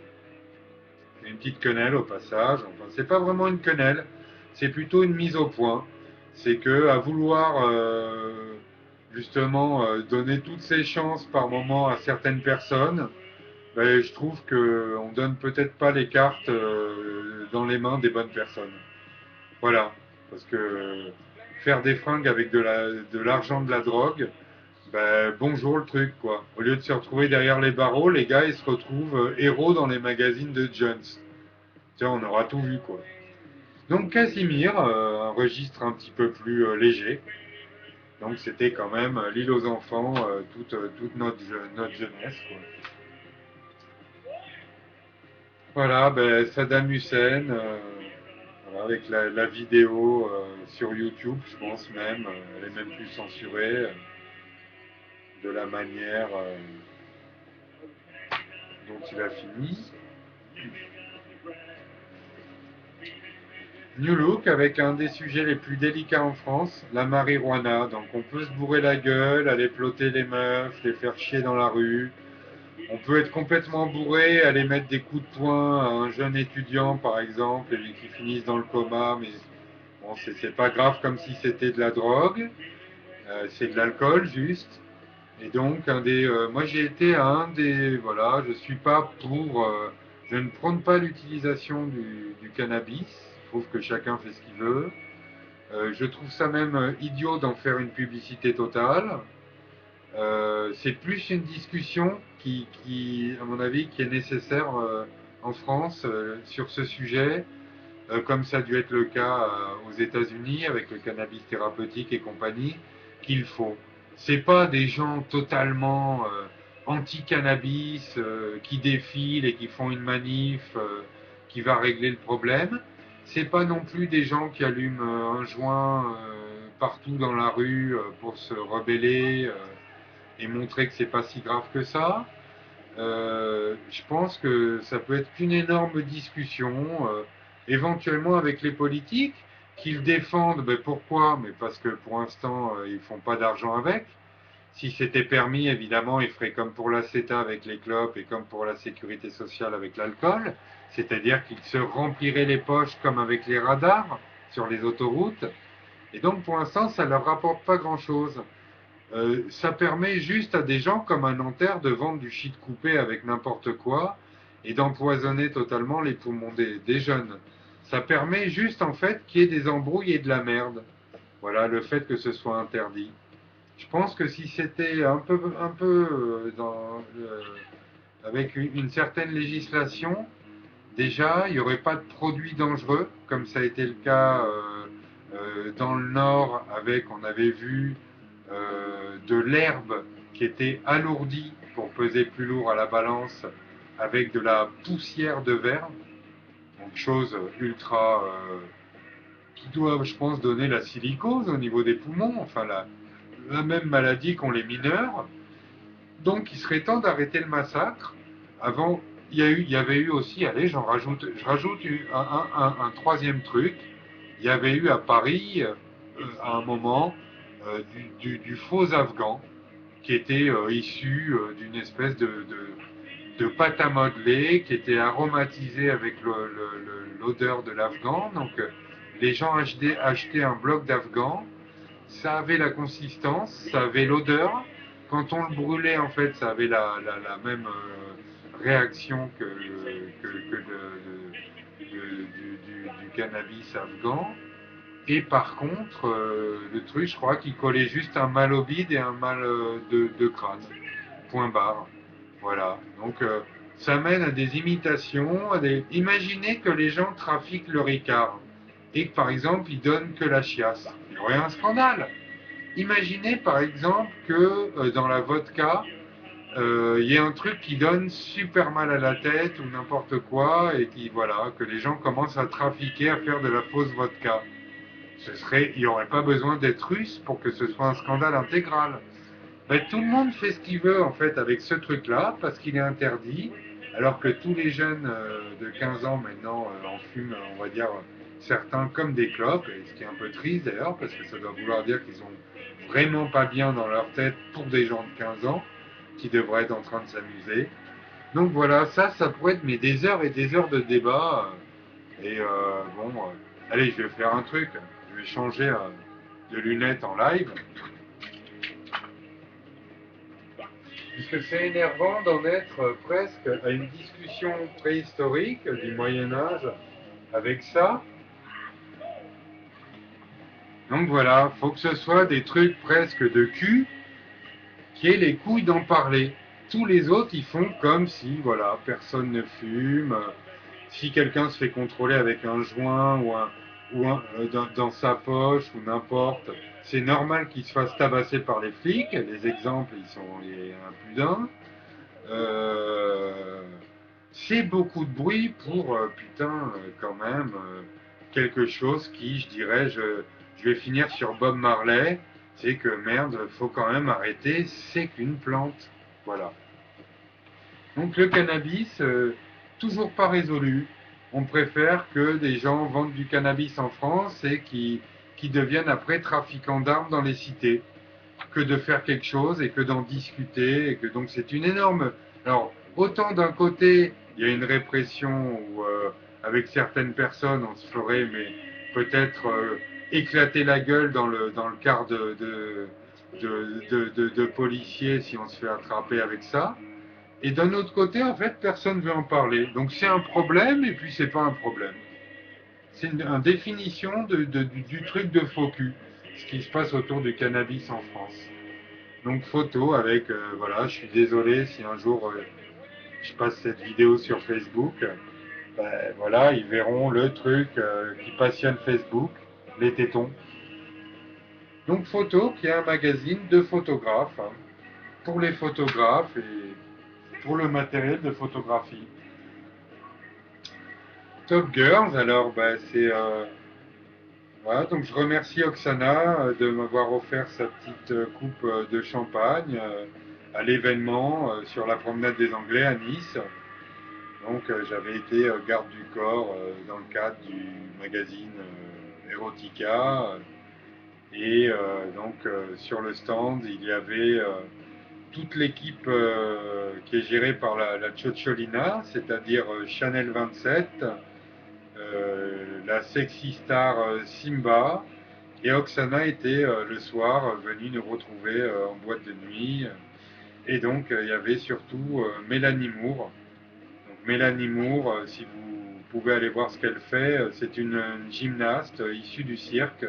Une petite quenelle au passage. Enfin, c'est pas vraiment une quenelle, c'est plutôt une mise au point. C'est que à vouloir justement donner toutes ses chances par moment à certaines personnes, ben, je trouve que on donne peut-être pas les cartes dans les mains des bonnes personnes. Voilà, parce que faire des fringues avec de l'argent de la drogue, Ben, bonjour le truc, quoi. Au lieu de se retrouver derrière les barreaux, les gars, ils se retrouvent héros dans les magazines de Jones. Tiens, on aura tout vu, quoi. Donc Casimir, un registre un petit peu plus léger. Donc c'était quand même l'île aux enfants, toute notre jeunesse, quoi. Voilà, ben, Saddam Hussein, voilà, avec la vidéo sur YouTube, je pense même, elle est même plus censurée, de la manière dont il a fini. New Look avec un des sujets les plus délicats en France, la marijuana. Donc on peut se bourrer la gueule, aller ploter les meufs, les faire chier dans la rue. On peut être complètement bourré, aller mettre des coups de poing à un jeune étudiant par exemple, et qui finisse dans le coma, mais bon, c'est pas grave comme si c'était de la drogue, c'est de l'alcool juste. Et donc, moi j'ai été à un des, voilà, je suis pas pour, je ne prône pas l'utilisation du cannabis. Je trouve que chacun fait ce qu'il veut. Je trouve ça même idiot d'en faire une publicité totale. C'est plus une discussion à mon avis, qui est nécessaire en France sur ce sujet, comme ça a dû être le cas aux États-Unis avec le cannabis thérapeutique et compagnie, qu'il faut. C'est pas des gens totalement anti-cannabis qui défilent et qui font une manif qui va régler le problème. C'est pas non plus des gens qui allument un joint partout dans la rue pour se rebeller et montrer que c'est pas si grave que ça. Je pense que ça peut être qu'une énorme discussion, éventuellement avec les politiques, qu'ils défendent. Ben pourquoi? Mais parce que pour l'instant, ils font pas d'argent avec. Si c'était permis, évidemment, ils feraient comme pour la CETA avec les clopes et comme pour la sécurité sociale avec l'alcool, c'est-à-dire qu'ils se rempliraient les poches comme avec les radars sur les autoroutes. Et donc, pour l'instant, ça leur rapporte pas grand-chose. Ça permet juste à des gens comme un Nanterre de vendre du shit coupé avec n'importe quoi et d'empoisonner totalement les poumons des jeunes. Ça permet juste en fait qu'il y ait des embrouilles et de la merde. Voilà, le fait que ce soit interdit. Je pense que si c'était un peu avec une certaine législation, déjà, il n'y aurait pas de produits dangereux, comme ça a été le cas dans le Nord, avec, on avait vu de l'herbe qui était alourdie pour peser plus lourd à la balance, avec de la poussière de verre, donc chose ultra qui doit, je pense, donner la silicose au niveau des poumons, enfin la même maladie qu'ont les mineurs. Donc il serait temps d'arrêter le massacre. Avant, il y avait eu aussi, allez, je rajoute un troisième truc. Il y avait eu à Paris, à un moment, du faux afghan, qui était issu d'une espèce de pâte à modeler, qui était aromatisé avec l'odeur de l'afghan. Donc les gens achetaient un bloc d'afghan, ça avait la consistance, ça avait l'odeur. Quand on le brûlait, en fait, ça avait la même réaction que du cannabis afghan. Et par contre, le truc, je crois qu'il collait juste un mal au bide et un mal de crâne. Point barre. Voilà. Donc, ça mène à des imitations. Imaginez que les gens trafiquent le Ricard et que, par exemple, ils donnent que la chiasse. Il y aurait un scandale. Imaginez, par exemple, que dans la vodka, il y ait un truc qui donne super mal à la tête ou n'importe quoi et voilà, que les gens commencent à trafiquer, à faire de la fausse vodka. Il n'y aurait pas besoin d'être russe pour que ce soit un scandale intégral. Ben, tout le monde fait ce qu'il veut en fait avec ce truc-là parce qu'il est interdit, alors que tous les jeunes de 15 ans maintenant en fument, on va dire, certains comme des clopes, et ce qui est un peu triste d'ailleurs parce que ça doit vouloir dire qu'ils sont vraiment pas bien dans leur tête pour des gens de 15 ans qui devraient être en train de s'amuser. Donc voilà, ça pourrait être mais des heures et des heures de débat. Et bon, allez, je vais faire un truc. Je vais changer de lunettes en live. Puisque c'est énervant d'en être presque à une discussion préhistorique du Moyen Âge avec ça. Donc voilà, faut que ce soit des trucs presque de cul. qui ait les couilles d'en parler. Tous les autres, ils font comme si, voilà, personne ne fume. Si quelqu'un se fait contrôler avec un joint dans sa poche ou n'importe, c'est normal qu'il se fasse tabasser par les flics. Les exemples, il y en a plus d'un. Euh, c'est beaucoup de bruit pour, putain, quand même, quelque chose qui, je dirais, je vais finir sur Bob Marley, c'est que merde, faut quand même arrêter, c'est qu'une plante. Voilà. Donc le cannabis, toujours pas résolu. On préfère que des gens vendent du cannabis en France et qui deviennent après trafiquants d'armes dans les cités, que de faire quelque chose et que d'en discuter. Et que donc c'est une énorme. Alors autant d'un côté il y a une répression où avec certaines personnes on se ferait mais peut-être éclater la gueule dans le quart de policiers si on se fait attraper avec ça. Et d'un autre côté, en fait, personne ne veut en parler. Donc c'est un problème et puis c'est pas un problème. C'est une définition du truc de faux cul, ce qui se passe autour du cannabis en France. Donc photo avec, voilà, je suis désolé si un jour je passe cette vidéo sur Facebook, ben, voilà, ils verront le truc qui passionne Facebook, les tétons. Donc photo qui est un magazine de photographes, hein, pour les photographes et pour le matériel de photographie. Top Girls, alors bah, c'est voilà, donc je remercie Oksana de m'avoir offert sa petite coupe de champagne à l'événement sur la promenade des Anglais à Nice. Donc j'avais été garde du corps dans le cadre du magazine Erotica et donc sur le stand il y avait toute l'équipe qui est gérée par la Ciocciolina, c'est-à-dire Chanel 27, la sexy star Simba, et Oksana était le soir venue nous retrouver en boîte de nuit. Et donc il y avait surtout Mélanie Moore. Donc, Mélanie Moore, si vous pouvez aller voir ce qu'elle fait, c'est une gymnaste issue du cirque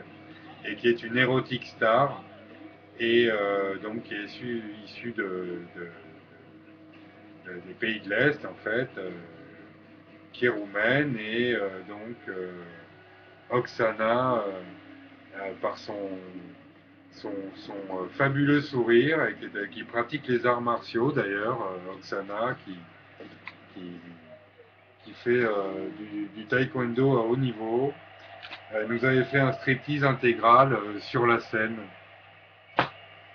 et qui est une érotique star et donc qui est issue des pays de l'Est en fait, qui est roumaine et donc Oksana, par son fabuleux sourire et qui pratique les arts martiaux d'ailleurs, Oksana qui, qui fait du taekwondo à haut niveau, nous avait fait un striptease intégral sur la scène.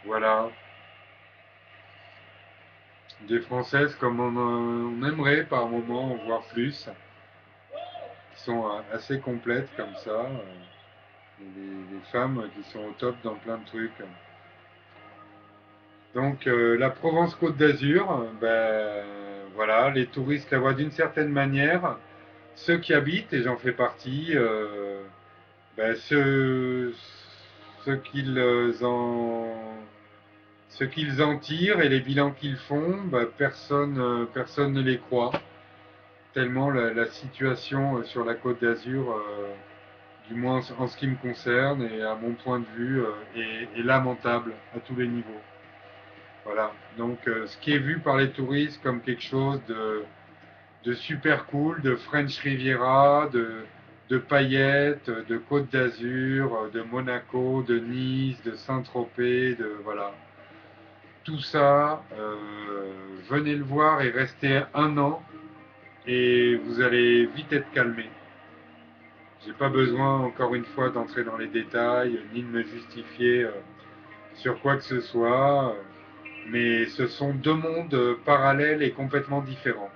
Voilà, des Françaises comme on aimerait par moment en voir plus, qui sont assez complètes comme ça, des femmes qui sont au top dans plein de trucs. Donc la Provence-Côte d'Azur, ben, voilà, les touristes la voient d'une certaine manière. Ceux qui habitent, et j'en fais partie, ben, ce qu'ils ce qu'ils en tirent et les bilans qu'ils font, ben, personne ne les croit. Tellement la situation sur la Côte d'Azur, du moins en ce qui me concerne et à mon point de vue, est lamentable à tous les niveaux. Voilà. Donc, ce qui est vu par les touristes comme quelque chose de super cool, de French Riviera, de paillettes, de Côte d'Azur, de Monaco, de Nice, de Saint-Tropez, de voilà. Tout ça, venez le voir et restez un an et vous allez vite être calmé. J'ai pas besoin, encore une fois, d'entrer dans les détails, ni de me justifier sur quoi que ce soit, mais ce sont deux mondes parallèles et complètement différents.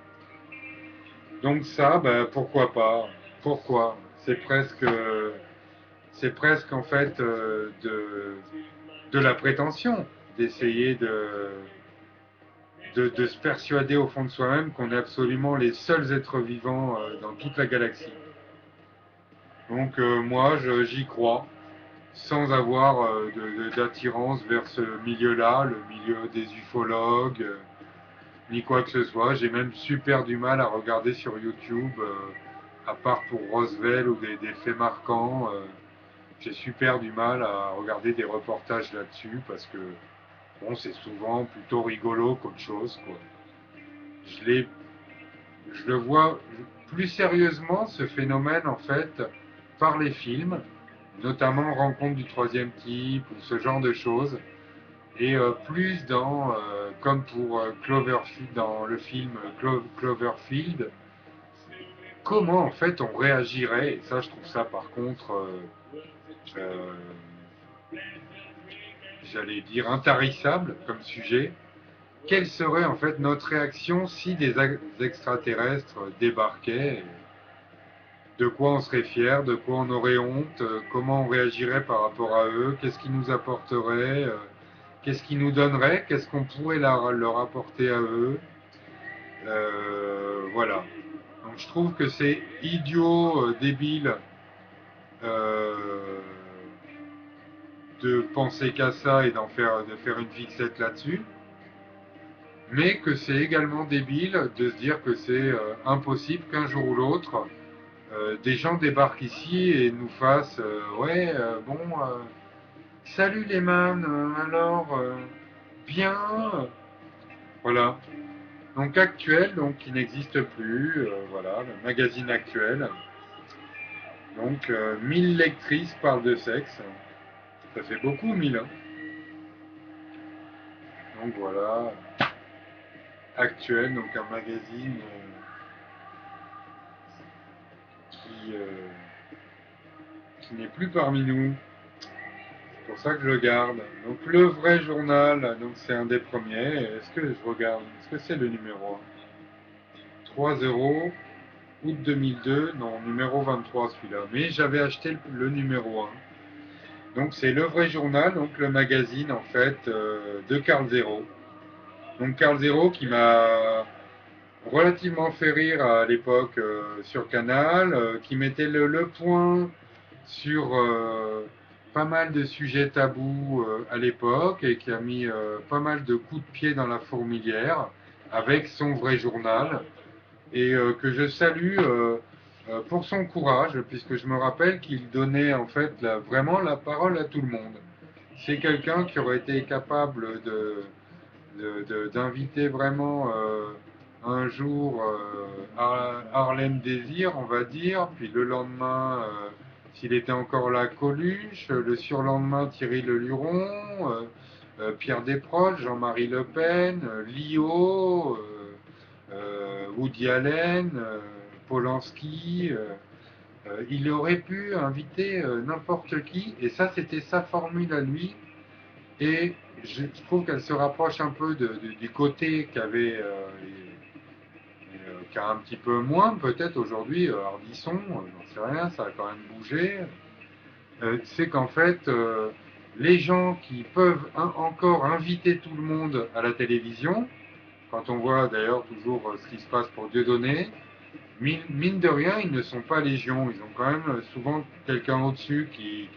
Donc ça, bah, pourquoi pas? Pourquoi? C'est presque en fait de la prétention d'essayer de se persuader au fond de soi-même qu'on est absolument les seuls êtres vivants dans toute la galaxie. Donc moi, j'y crois, sans avoir d'attirance vers ce milieu-là, le milieu des ufologues, ni quoi que ce soit. J'ai même super du mal à regarder sur YouTube, à part pour Roswell ou des faits marquants. J'ai super du mal à regarder des reportages là-dessus parce que Bon, c'est souvent plutôt rigolo qu'autre chose, quoi. Je l'ai, je le vois plus sérieusement, ce phénomène, en fait, par les films, notamment Rencontre du troisième type ou ce genre de choses, et plus dans, comme pour Cloverfield, dans le film Cloverfield, comment en fait on réagirait, et ça je trouve ça par contre, euh, j'allais dire intarissable comme sujet, quelle serait en fait notre réaction si des extraterrestres débarquaient, de quoi on serait fier, de quoi on aurait honte, comment on réagirait par rapport à eux, qu'est-ce qu'ils nous apporteraient, qu'est-ce qu'ils nous donneraient, qu'est-ce qu'on pourrait leur apporter à eux. Voilà. Donc je trouve que c'est idiot, débile euh, de penser qu'à ça et de faire une fixette là-dessus, mais que c'est également débile de se dire que c'est impossible qu'un jour ou l'autre, des gens débarquent ici et nous fassent ouais, bon, salut les man, alors, bien, voilà. Donc actuel, donc qui n'existe plus, voilà, le magazine actuel. Donc 1000 lectrices parlent de sexe. Ça fait beaucoup, 1000. Hein. Donc voilà, actuel, donc un magazine qui, qui n'est plus parmi nous. C'est pour ça que je le garde. Donc le vrai journal, donc c'est un des premiers. Est-ce que je regarde? Est-ce que c'est le numéro 1? 3 euros, août 2002, non, numéro 23 celui-là. Mais j'avais acheté le numéro 1. Donc c'est le vrai journal, donc le magazine en fait de Carl Zero. Donc Carl Zero qui m'a relativement fait rire à l'époque sur Canal, qui mettait le point sur pas mal de sujets tabous à l'époque et qui a mis pas mal de coups de pied dans la fourmilière avec son vrai journal et que je salue pour son courage puisque je me rappelle qu'il donnait en fait vraiment la parole à tout le monde. C'est quelqu'un qui aurait été capable d'inviter vraiment un jour Harlem Désir, on va dire, puis le lendemain, s'il était encore là, Coluche, le surlendemain, Thierry Le Luron, Pierre Desproges, Jean-Marie Le Pen, Lio, Woody Allen, Polanski. Il aurait pu inviter n'importe qui, et ça, c'était sa formule à lui. Et je trouve qu'elle se rapproche un peu du côté qu'avait, qu'a un petit peu moins peut-être aujourd'hui Ardisson, j'en sais rien, ça a quand même bougé. C'est qu'en fait, les gens qui peuvent encore inviter tout le monde à la télévision, quand on voit d'ailleurs toujours ce qui se passe pour Dieudonné, mine de rien, ils ne sont pas légion. Ils ont quand même souvent quelqu'un au-dessus qui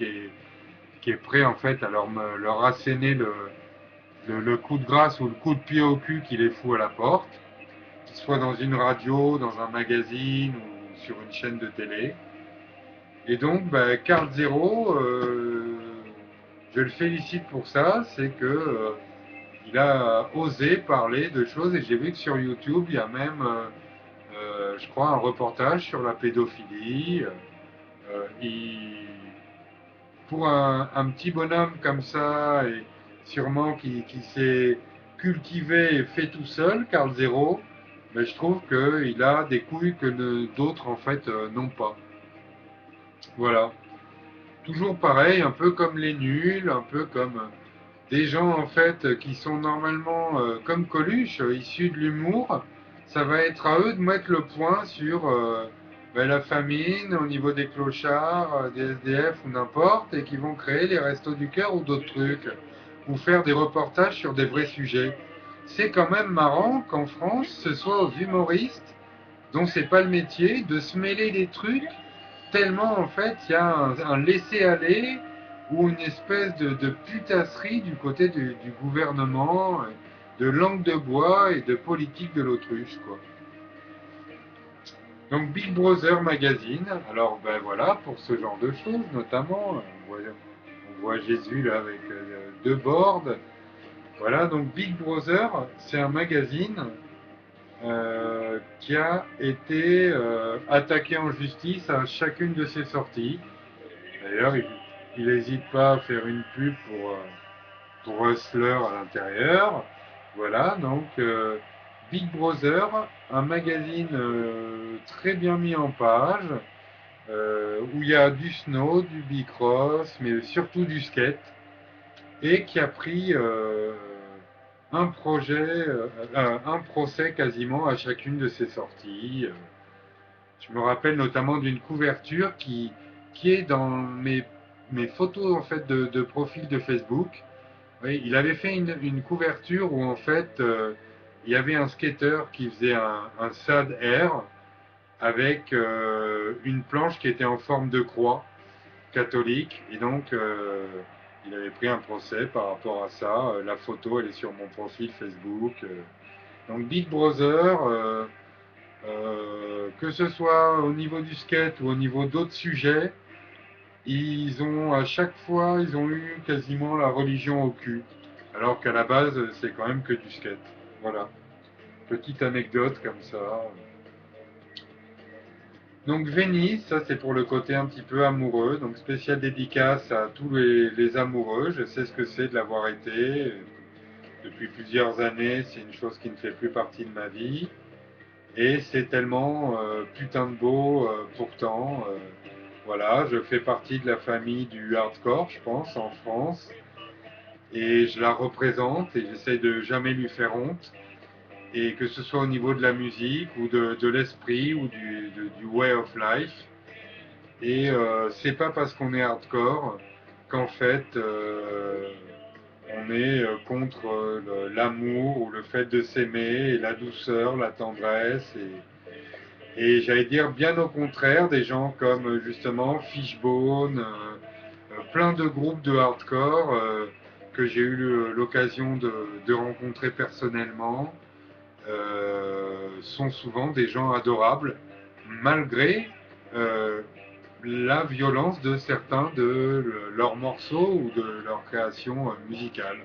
est prêt en fait à leur asséner le coup de grâce ou le coup de pied au cul qui les fout à la porte, qu'il soit dans une radio, dans un magazine ou sur une chaîne de télé. Et donc, bah, Carl Zero, je le félicite pour ça, c'est que il a osé parler de choses et j'ai vu que sur YouTube, il y a même, je crois, un reportage sur la pédophilie. Il, pour un petit bonhomme comme ça, et sûrement qui s'est cultivé et fait tout seul, Carl Zero, mais je trouve qu'il a des couilles que d'autres en fait n'ont pas. Voilà. Toujours pareil, un peu comme les nuls, un peu comme des gens en fait qui sont normalement comme Coluche, issus de l'humour. Ça va être à eux de mettre le point sur ben, la famine au niveau des clochards, des SDF ou n'importe, et qui vont créer les restos du cœur ou d'autres trucs, ou faire des reportages sur des vrais sujets. C'est quand même marrant qu'en France, ce soit aux humoristes, dont c'est pas le métier, de se mêler des trucs, tellement en fait il y a un laisser-aller ou une espèce de putasserie du côté du gouvernement, de langue de bois et de politique de l'autruche, quoi. Donc Big Brother Magazine, alors ben voilà, pour ce genre de choses notamment, on voit Jésus là avec deux boards, Voilà, donc Big Brother, c'est un magazine qui a été attaqué en justice à chacune de ses sorties. D'ailleurs, il n'hésite pas à faire une pub pour Hustler à l'intérieur. Voilà, donc Big Brother, un magazine très bien mis en page, où il y a du snow, du bicross, mais surtout du skate, et qui a pris un procès quasiment à chacune de ses sorties. Je me rappelle notamment d'une couverture qui est dans mes photos en fait de profil de Facebook. Oui, il avait fait une couverture où en fait il y avait un skater qui faisait un sad air avec une planche qui était en forme de croix catholique et donc il avait pris un procès par rapport à ça. La photo elle est sur mon profil Facebook. Donc Big Brother, que ce soit au niveau du skate ou au niveau d'autres sujets, ils ont à chaque fois ils ont eu quasiment la religion au cul. Alors qu'à la base c'est quand même que du skate. Voilà. Petite anecdote comme ça. Donc Venise, ça c'est pour le côté un petit peu amoureux, donc spécial dédicace à tous les amoureux, je sais ce que c'est de l'avoir été, depuis plusieurs années c'est une chose qui ne fait plus partie de ma vie, et c'est tellement putain de beau pourtant, voilà, je fais partie de la famille du hardcore je pense en France, et je la représente et j'essaie de jamais lui faire honte, et que ce soit au niveau de la musique ou de l'esprit ou du way of life. Et c'est pas parce qu'on est hardcore qu'en fait on est contre l'amour ou le fait de s'aimer et la douceur, la tendresse et j'allais dire bien au contraire des gens comme justement Fishbone, plein de groupes de hardcore que j'ai eu l'occasion de rencontrer personnellement sont souvent des gens adorables malgré euh, la violence de certains de leurs morceaux ou de leur création musicale.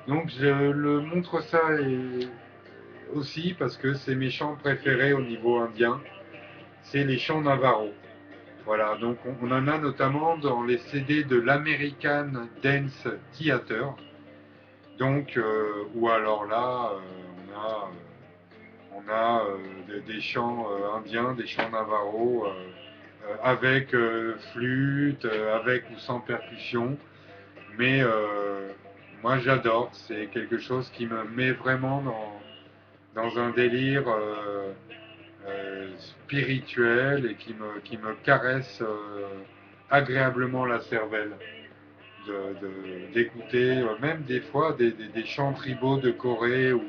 Donc je le montre ça aussi parce que c'est mes chants préférés au niveau indien, c'est les chants Navarro. Voilà, donc on en a notamment dans les CD de l'American Dance Theater. Donc, ou alors là, on a des chants indiens, des chants Navarro avec flûte, avec ou sans percussion. Mais moi j'adore, c'est quelque chose qui me met vraiment dans un délire spirituel et qui me caresse agréablement la cervelle. D'écouter même des fois des chants tribaux de Corée ou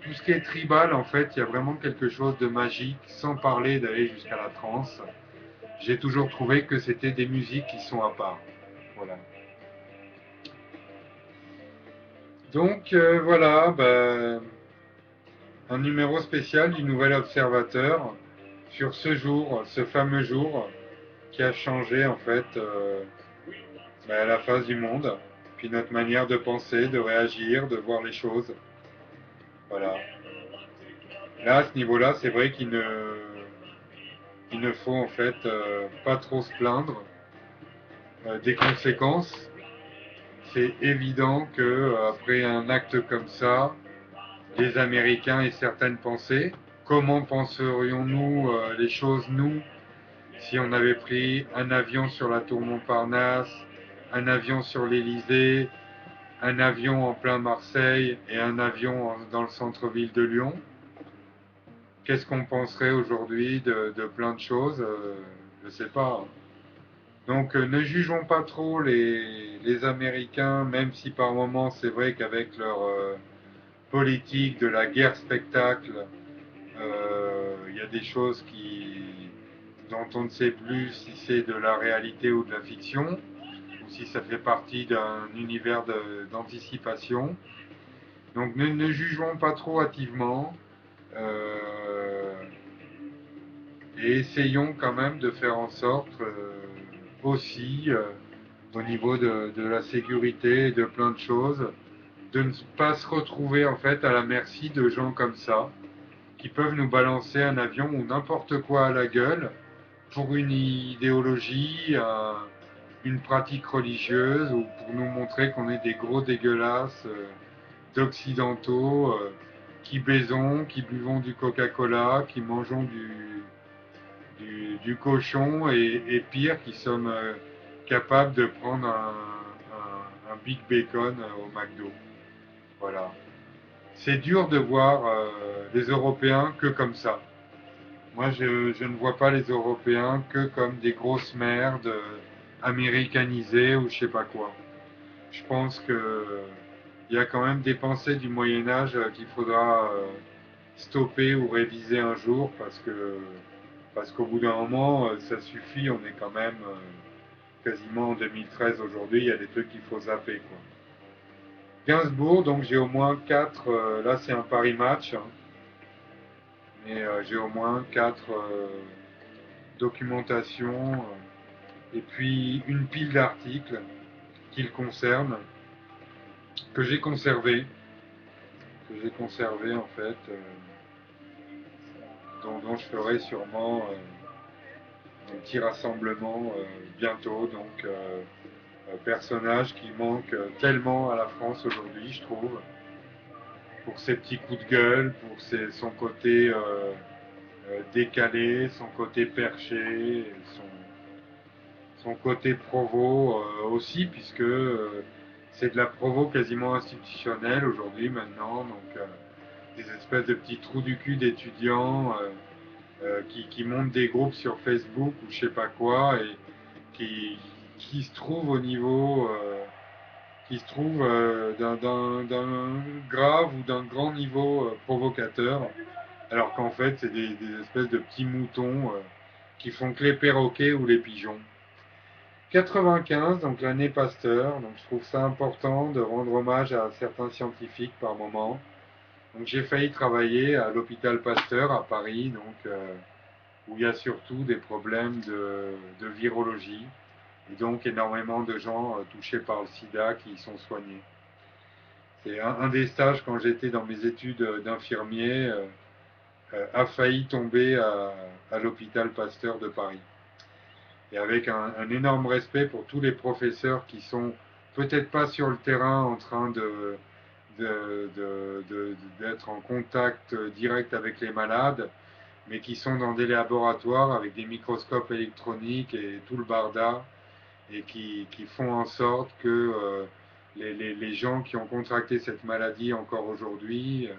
tout ce qui est tribal en fait, il y a vraiment quelque chose de magique sans parler d'aller jusqu'à la trance. J'ai toujours trouvé que c'était des musiques qui sont à part. Voilà. Donc voilà, un numéro spécial du Nouvel Observateur sur ce jour, ce fameux jour qui a changé en fait la face du monde, puis notre manière de penser, de réagir, de voir les choses. Voilà. Là, à ce niveau-là, c'est vrai qu'il ne faut en fait pas trop se plaindre des conséquences. C'est évident que après un acte comme ça, les Américains aient certaines pensées. Comment penserions-nous les choses, nous, si on avait pris un avion sur la tour Montparnasse, un avion sur l'Elysée, un avion en plein Marseille et un avion dans le centre-ville de Lyon? Qu'est-ce qu'on penserait aujourd'hui de plein de choses je ne sais pas. Donc ne jugeons pas trop les Américains, même si par moments c'est vrai qu'avec leur politique de la guerre spectacle, il y a des choses dont on ne sait plus si c'est de la réalité ou de la fiction, ou si ça fait partie d'un univers d'anticipation. Donc ne jugeons pas trop hâtivement. Euh, et essayons quand même de faire en sorte aussi, au niveau de la sécurité et de plein de choses, de ne pas se retrouver en fait à la merci de gens comme ça, qui peuvent nous balancer un avion ou n'importe quoi à la gueule pour une idéologie, une pratique religieuse ou pour nous montrer qu'on est des gros dégueulasses d'occidentaux qui baisons, qui buvons du Coca-Cola, qui mangeons du cochon et pire, qui sommes capables de prendre un Big Bacon au McDo. Voilà. C'est dur de voir les Européens que comme ça. Moi, je ne vois pas les Européens que comme des grosses merdes américanisées ou je sais pas quoi. Je pense que il y a quand même des pensées du Moyen Âge qu'il faudra stopper ou réviser un jour parce qu'au bout d'un moment, ça suffit. On est quand même quasiment en 2013 aujourd'hui. Il y a des trucs qu'il faut zapper quoi. Gainsbourg, donc j'ai au moins 4, là c'est un Paris match, hein, mais j'ai au moins 4 documentations et puis une pile d'articles qui le concernent, que j'ai conservé, en fait, dont je ferai sûrement un petit rassemblement bientôt. Donc, personnage qui manque tellement à la France aujourd'hui, je trouve, pour ses petits coups de gueule, pour son côté décalé, son côté perché, son côté provo aussi, puisque c'est de la provo quasiment institutionnelle aujourd'hui maintenant, donc des espèces de petits trous du cul d'étudiants qui montent des groupes sur Facebook ou je sais pas quoi et qui se trouvent au niveau qui se trouvent d'un grave ou d'un grand niveau provocateur, alors qu'en fait c'est des espèces de petits moutons qui font que les perroquets ou les pigeons. 95, donc l'année Pasteur, donc je trouve ça important de rendre hommage à certains scientifiques par moment. Donc j'ai failli travailler à l'hôpital Pasteur à Paris, donc où il y a surtout des problèmes de virologie et donc énormément de gens touchés par le sida qui y sont soignés. C'est un des stages quand j'étais dans mes études d'infirmier a failli tomber à l'hôpital Pasteur de Paris. Et avec un énorme respect pour tous les professeurs qui sont peut-être pas sur le terrain en train d'être en contact direct avec les malades, mais qui sont dans des laboratoires avec des microscopes électroniques et tout le barda, et qui font en sorte que les gens qui ont contracté cette maladie encore aujourd'hui,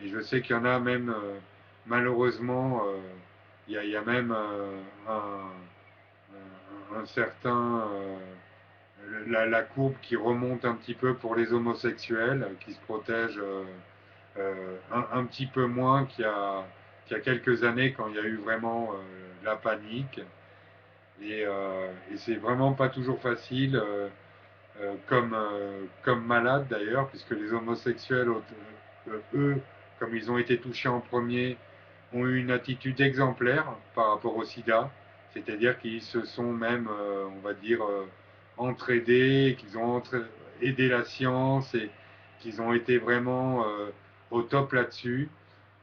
et je sais qu'il y en a même malheureusement, il y a même un certain la courbe qui remonte un petit peu pour les homosexuels, qui se protègent un petit peu moins qu'il y a quelques années quand il y a eu vraiment la panique. Et c'est vraiment pas toujours facile, comme malade d'ailleurs, puisque les homosexuels, eux, comme ils ont été touchés en premier, ont eu une attitude exemplaire par rapport au sida, c'est-à-dire qu'ils se sont même, on va dire, entraidés, qu'ils ont aidé la science et qu'ils ont été vraiment au top là-dessus.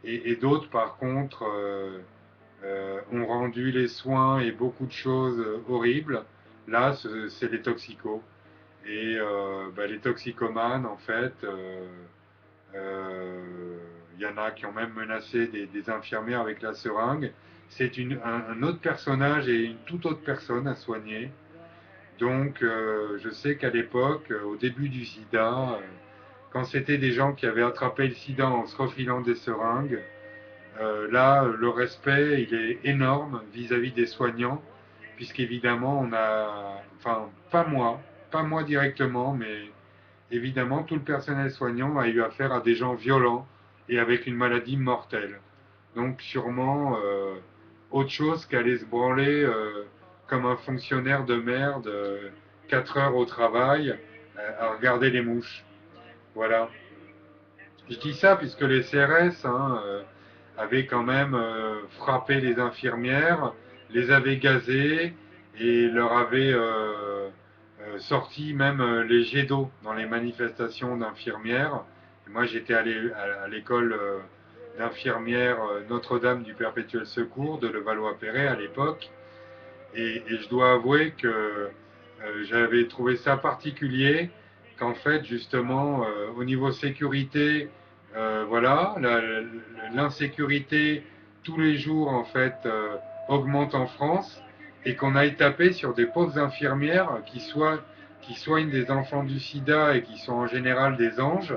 Et d'autres, par contre, ont rendu les soins et beaucoup de choses horribles. Là, c'est les toxicos. Et les toxicomanes, en fait, il y en a qui ont même menacé des infirmières avec la seringue. C'est un autre personnage et une toute autre personne à soigner. Donc, je sais qu'à l'époque, au début du sida, quand c'était des gens qui avaient attrapé le sida en se refilant des seringues, là, le respect, il est énorme vis-à-vis des soignants, puisqu'évidemment, on a, enfin, pas moi directement, mais évidemment, tout le personnel soignant a eu affaire à des gens violents et avec une maladie mortelle. Donc, sûrement, autre chose qu'aller se branler comme un fonctionnaire de merde, 4 heures au travail, à regarder les mouches. Voilà. Je dis ça puisque les CRS avaient quand même frappé les infirmières, les avaient gazées et leur avaient sorti même les jets d'eau dans les manifestations d'infirmières. Et moi, j'étais allé à l'école d'infirmières Notre-Dame du Perpétuel Secours de Levallois-Perret à l'époque. Et je dois avouer que j'avais trouvé ça particulier qu'en fait, justement, au niveau sécurité, voilà, l'insécurité tous les jours, en fait, augmente en France et qu'on aille taper sur des pauvres infirmières qui soignent des enfants du sida et qui sont en général des anges,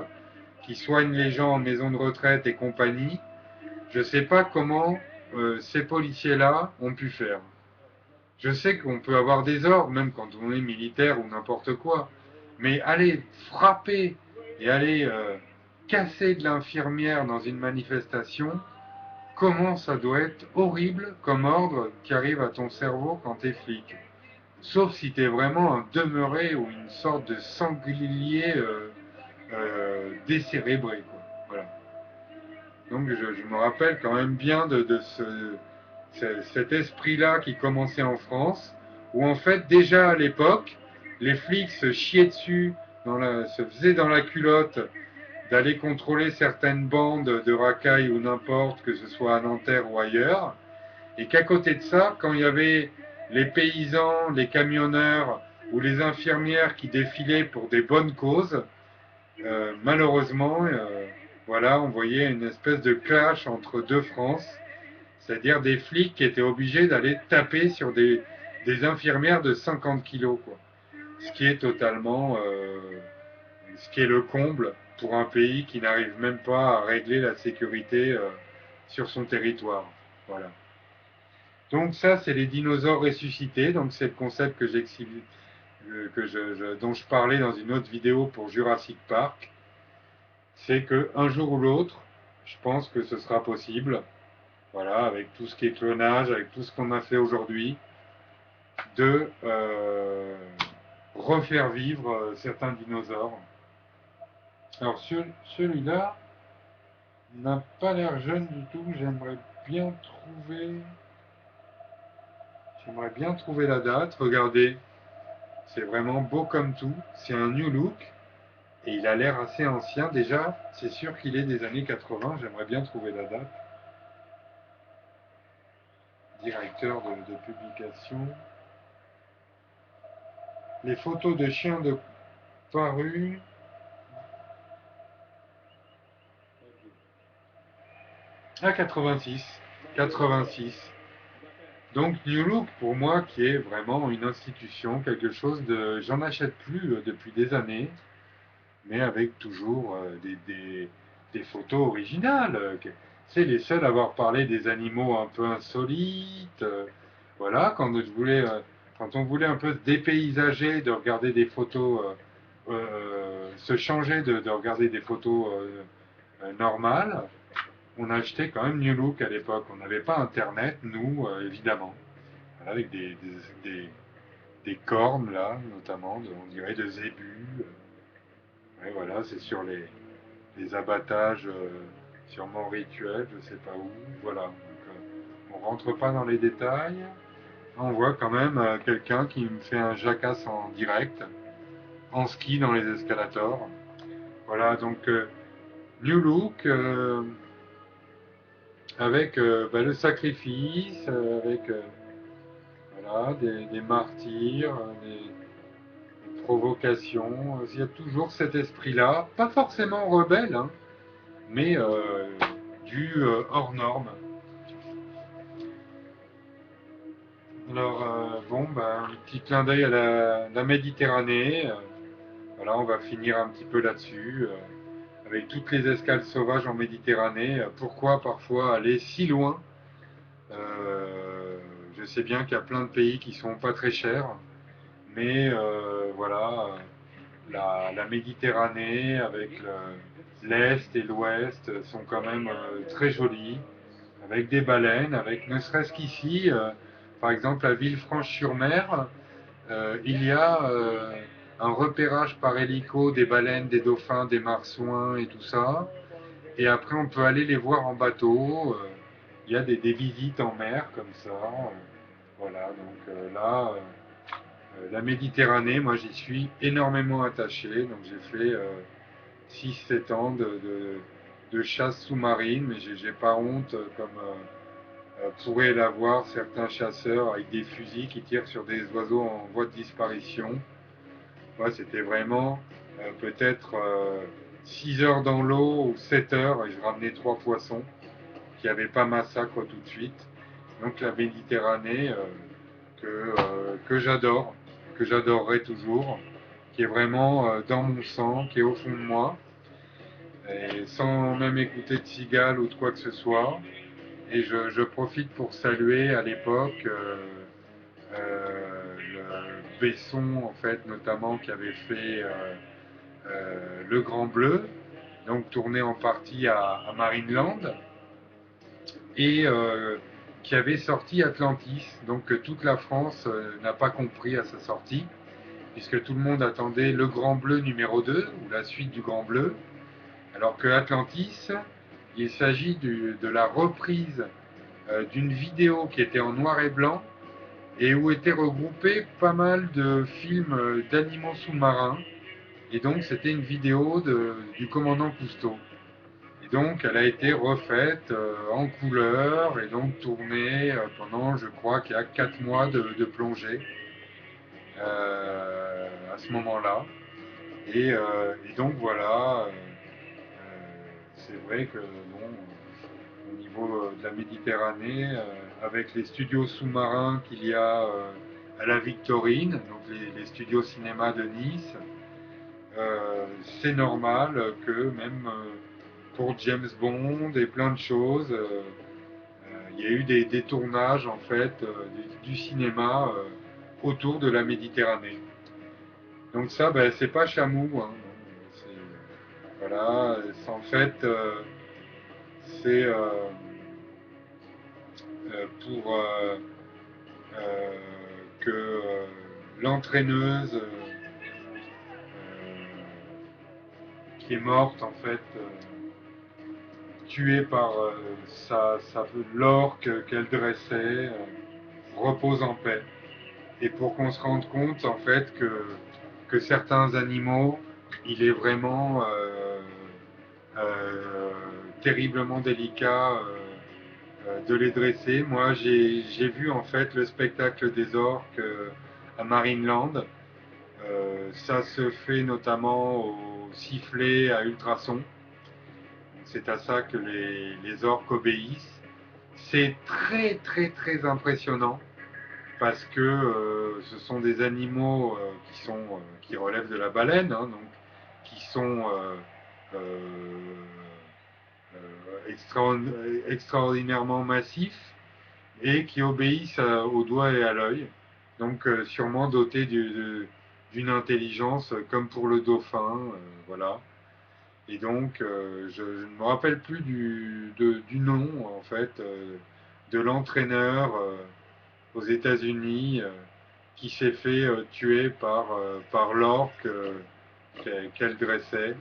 qui soignent les gens en maison de retraite et compagnie. Je ne sais pas comment ces policiers-là ont pu faire. Je sais qu'on peut avoir des ordres, même quand on est militaire ou n'importe quoi, mais aller frapper et aller casser de l'infirmière dans une manifestation, comment ça doit être horrible comme ordre qui arrive à ton cerveau quand t'es flic. Sauf si t'es vraiment un demeuré ou une sorte de sanglier décérébré, quoi. Voilà. Donc je me rappelle quand même bien cet esprit-là qui commençait en France, où en fait déjà à l'époque, les flics se chiaient dessus, se faisaient dans la culotte d'aller contrôler certaines bandes de racailles ou n'importe, que ce soit à Nanterre ou ailleurs, et qu'à côté de ça, quand il y avait les paysans, les camionneurs ou les infirmières qui défilaient pour des bonnes causes, malheureusement, voilà, on voyait une espèce de clash entre deux France, c'est-à-dire des flics qui étaient obligés d'aller taper sur des infirmières de 50 kilos, quoi. Ce qui est totalement, ce qui est le comble pour un pays qui n'arrive même pas à régler la sécurité sur son territoire. Voilà. Donc ça, c'est les dinosaures ressuscités. Donc c'est le concept dont je parlais dans une autre vidéo pour Jurassic Park. C'est qu'un jour ou l'autre, je pense que ce sera possible, voilà, avec tout ce qui est clonage, avec tout ce qu'on a fait aujourd'hui, de refaire vivre certains dinosaures. Alors celui-là n'a pas l'air jeune du tout. J'aimerais bien trouver la date. Regardez, c'est vraiment beau comme tout. C'est un new look et il a l'air assez ancien déjà. C'est sûr qu'il est des années 80. J'aimerais bien trouver la date. Directeur de publication. Les photos de chiens de paru. Ah, 86. 86. Donc New Look, pour moi, qui est vraiment une institution, quelque chose de... J'en achète plus depuis des années, mais avec toujours des photos originales. C'est les seuls à avoir parlé des animaux un peu insolites. Voilà, quand on voulait un peu se dépaysager, de regarder des photos, se changer de regarder des photos normales, on achetait quand même New Look à l'époque. On n'avait pas Internet, nous, évidemment. Voilà, avec des cornes, là, notamment, on dirait de zébus. Ouais, voilà, c'est sur les abattages sûrement rituels, je sais pas où. Voilà. Donc, on rentre pas dans les détails. On voit quand même quelqu'un qui me fait un jacasse en direct, en ski dans les escalators. Voilà, donc New Look, avec le sacrifice, avec voilà, des martyrs, des provocations. Il y a toujours cet esprit-là, pas forcément rebelle, hein, mais du hors norme. Alors, bon, un petit clin d'œil à la Méditerranée. Voilà, on va finir un petit peu là-dessus. Avec toutes les escales sauvages en Méditerranée, pourquoi parfois aller si loin? Je sais bien qu'il y a plein de pays qui sont pas très chers, mais voilà, la Méditerranée avec l'Est et l'Ouest sont quand même très jolis, avec des baleines, avec ne serait-ce qu'ici, par exemple à Villefranche-sur-Mer, il y a un repérage par hélico des baleines, des dauphins, des marsouins et tout ça. Et après, on peut aller les voir en bateau. Il y a des visites en mer comme ça. Voilà, donc là, La Méditerranée, moi j'y suis énormément attaché, donc j'ai fait 6-7 ans de chasse sous-marine, mais j'ai pas honte, comme pourraient l'avoir certains chasseurs avec des fusils qui tirent sur des oiseaux en voie de disparition. Moi, c'était vraiment peut-être 6 heures dans l'eau ou 7 heures, et je ramenais 3 poissons qui n'avaient pas massacre tout de suite. Donc la Méditerranée, que j'adore, que j'adorerai toujours, qui est vraiment dans mon sang, qui est au fond de moi, et sans même écouter de cigales ou de quoi que ce soit. Et je profite pour saluer à l'époque le Besson, en fait, notamment, qui avait fait Le Grand Bleu, donc tourné en partie à Marineland, et qui avait sorti Atlantis, donc que toute la France n'a pas compris à sa sortie, puisque tout le monde attendait Le Grand Bleu numéro 2, ou la suite du Grand Bleu, alors que Atlantis, il s'agit de la reprise d'une vidéo qui était en noir et blanc, et où étaient regroupés pas mal de films d'animaux sous-marins, et donc c'était une vidéo du commandant Cousteau. Et donc elle a été refaite en couleur et donc tournée pendant, je crois qu'il y a 4 mois de plongée à ce moment-là. Et donc voilà, c'est vrai que bon, au niveau de la Méditerranée, avec les studios sous-marins qu'il y a à la Victorine, donc les studios cinéma de Nice, c'est normal que même pour James Bond et plein de choses, il y a eu des tournages en fait du cinéma autour de la Méditerranée. Donc ça, ben, c'est pas Chamou, hein. Voilà, en fait, c'est pour euh, que l'entraîneuse qui est morte en fait, tuée par l'orque qu'elle dressait, repose en paix. Et pour qu'on se rende compte en fait que certains animaux, il est vraiment euh, terriblement délicat de les dresser. Moi, j'ai vu en fait le spectacle des orques à Marineland. Ça se fait notamment au sifflet à ultrasons. C'est à ça que les orques obéissent. C'est très très très impressionnant parce que ce sont des animaux qui relèvent de la baleine, hein, donc qui sont euh, extraordinairement massifs et qui obéissent au doigt et à l'œil, donc sûrement dotés d'une intelligence comme pour le dauphin, voilà. Et donc je ne me rappelle plus du nom en fait de l'entraîneur aux États-Unis qui s'est fait tuer par l'orque qu'elle dressait.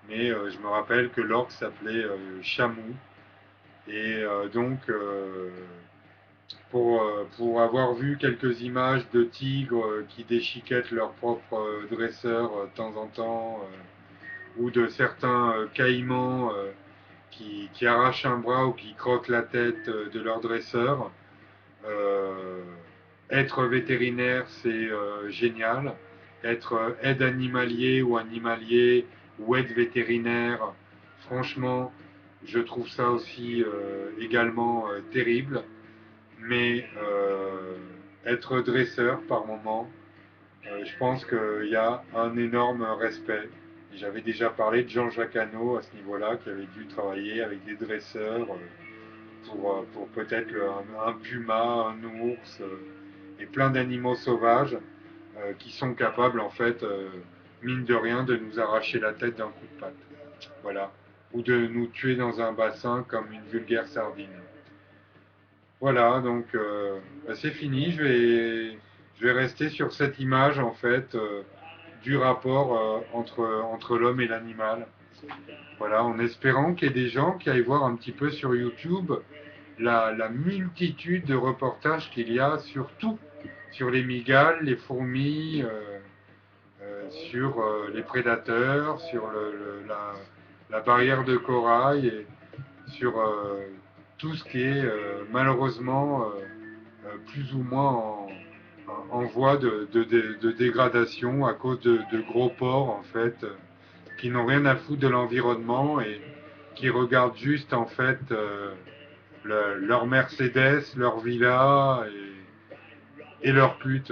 Mais je me rappelle que l'orque s'appelait Chamou. Et donc, pour avoir vu quelques images de tigres qui déchiquettent leurs propres dresseurs de temps en temps, ou de certains caïmans qui arrachent un bras ou qui croquent la tête de leur dresseur, euh, être vétérinaire, c'est génial. Être aide animalier ou animalier ou aide vétérinaire, franchement, je trouve ça aussi également terrible. Mais être dresseur par moment, je pense qu'il y a un énorme respect. J'avais déjà parlé de Jean-Jacques Hano à ce niveau-là, qui avait dû travailler avec des dresseurs pour peut-être un puma, un ours et plein d'animaux sauvages qui sont capables, en fait, mine de rien, de nous arracher la tête d'un coup de patte. Voilà. Ou de nous tuer dans un bassin comme une vulgaire sardine. Voilà, donc bah, c'est fini. Je vais rester sur cette image, en fait, du rapport entre l'homme et l'animal. Voilà, en espérant qu'il y ait des gens qui aillent voir un petit peu sur YouTube la multitude de reportages qu'il y a sur tout, sur les migales, les fourmis, sur les prédateurs, sur la barrière de corail et sur tout ce qui est malheureusement plus ou moins en voie de dégradation à cause de gros porcs en fait qui n'ont rien à foutre de l'environnement et qui regardent juste en fait leur Mercedes, leur villa et leur pute.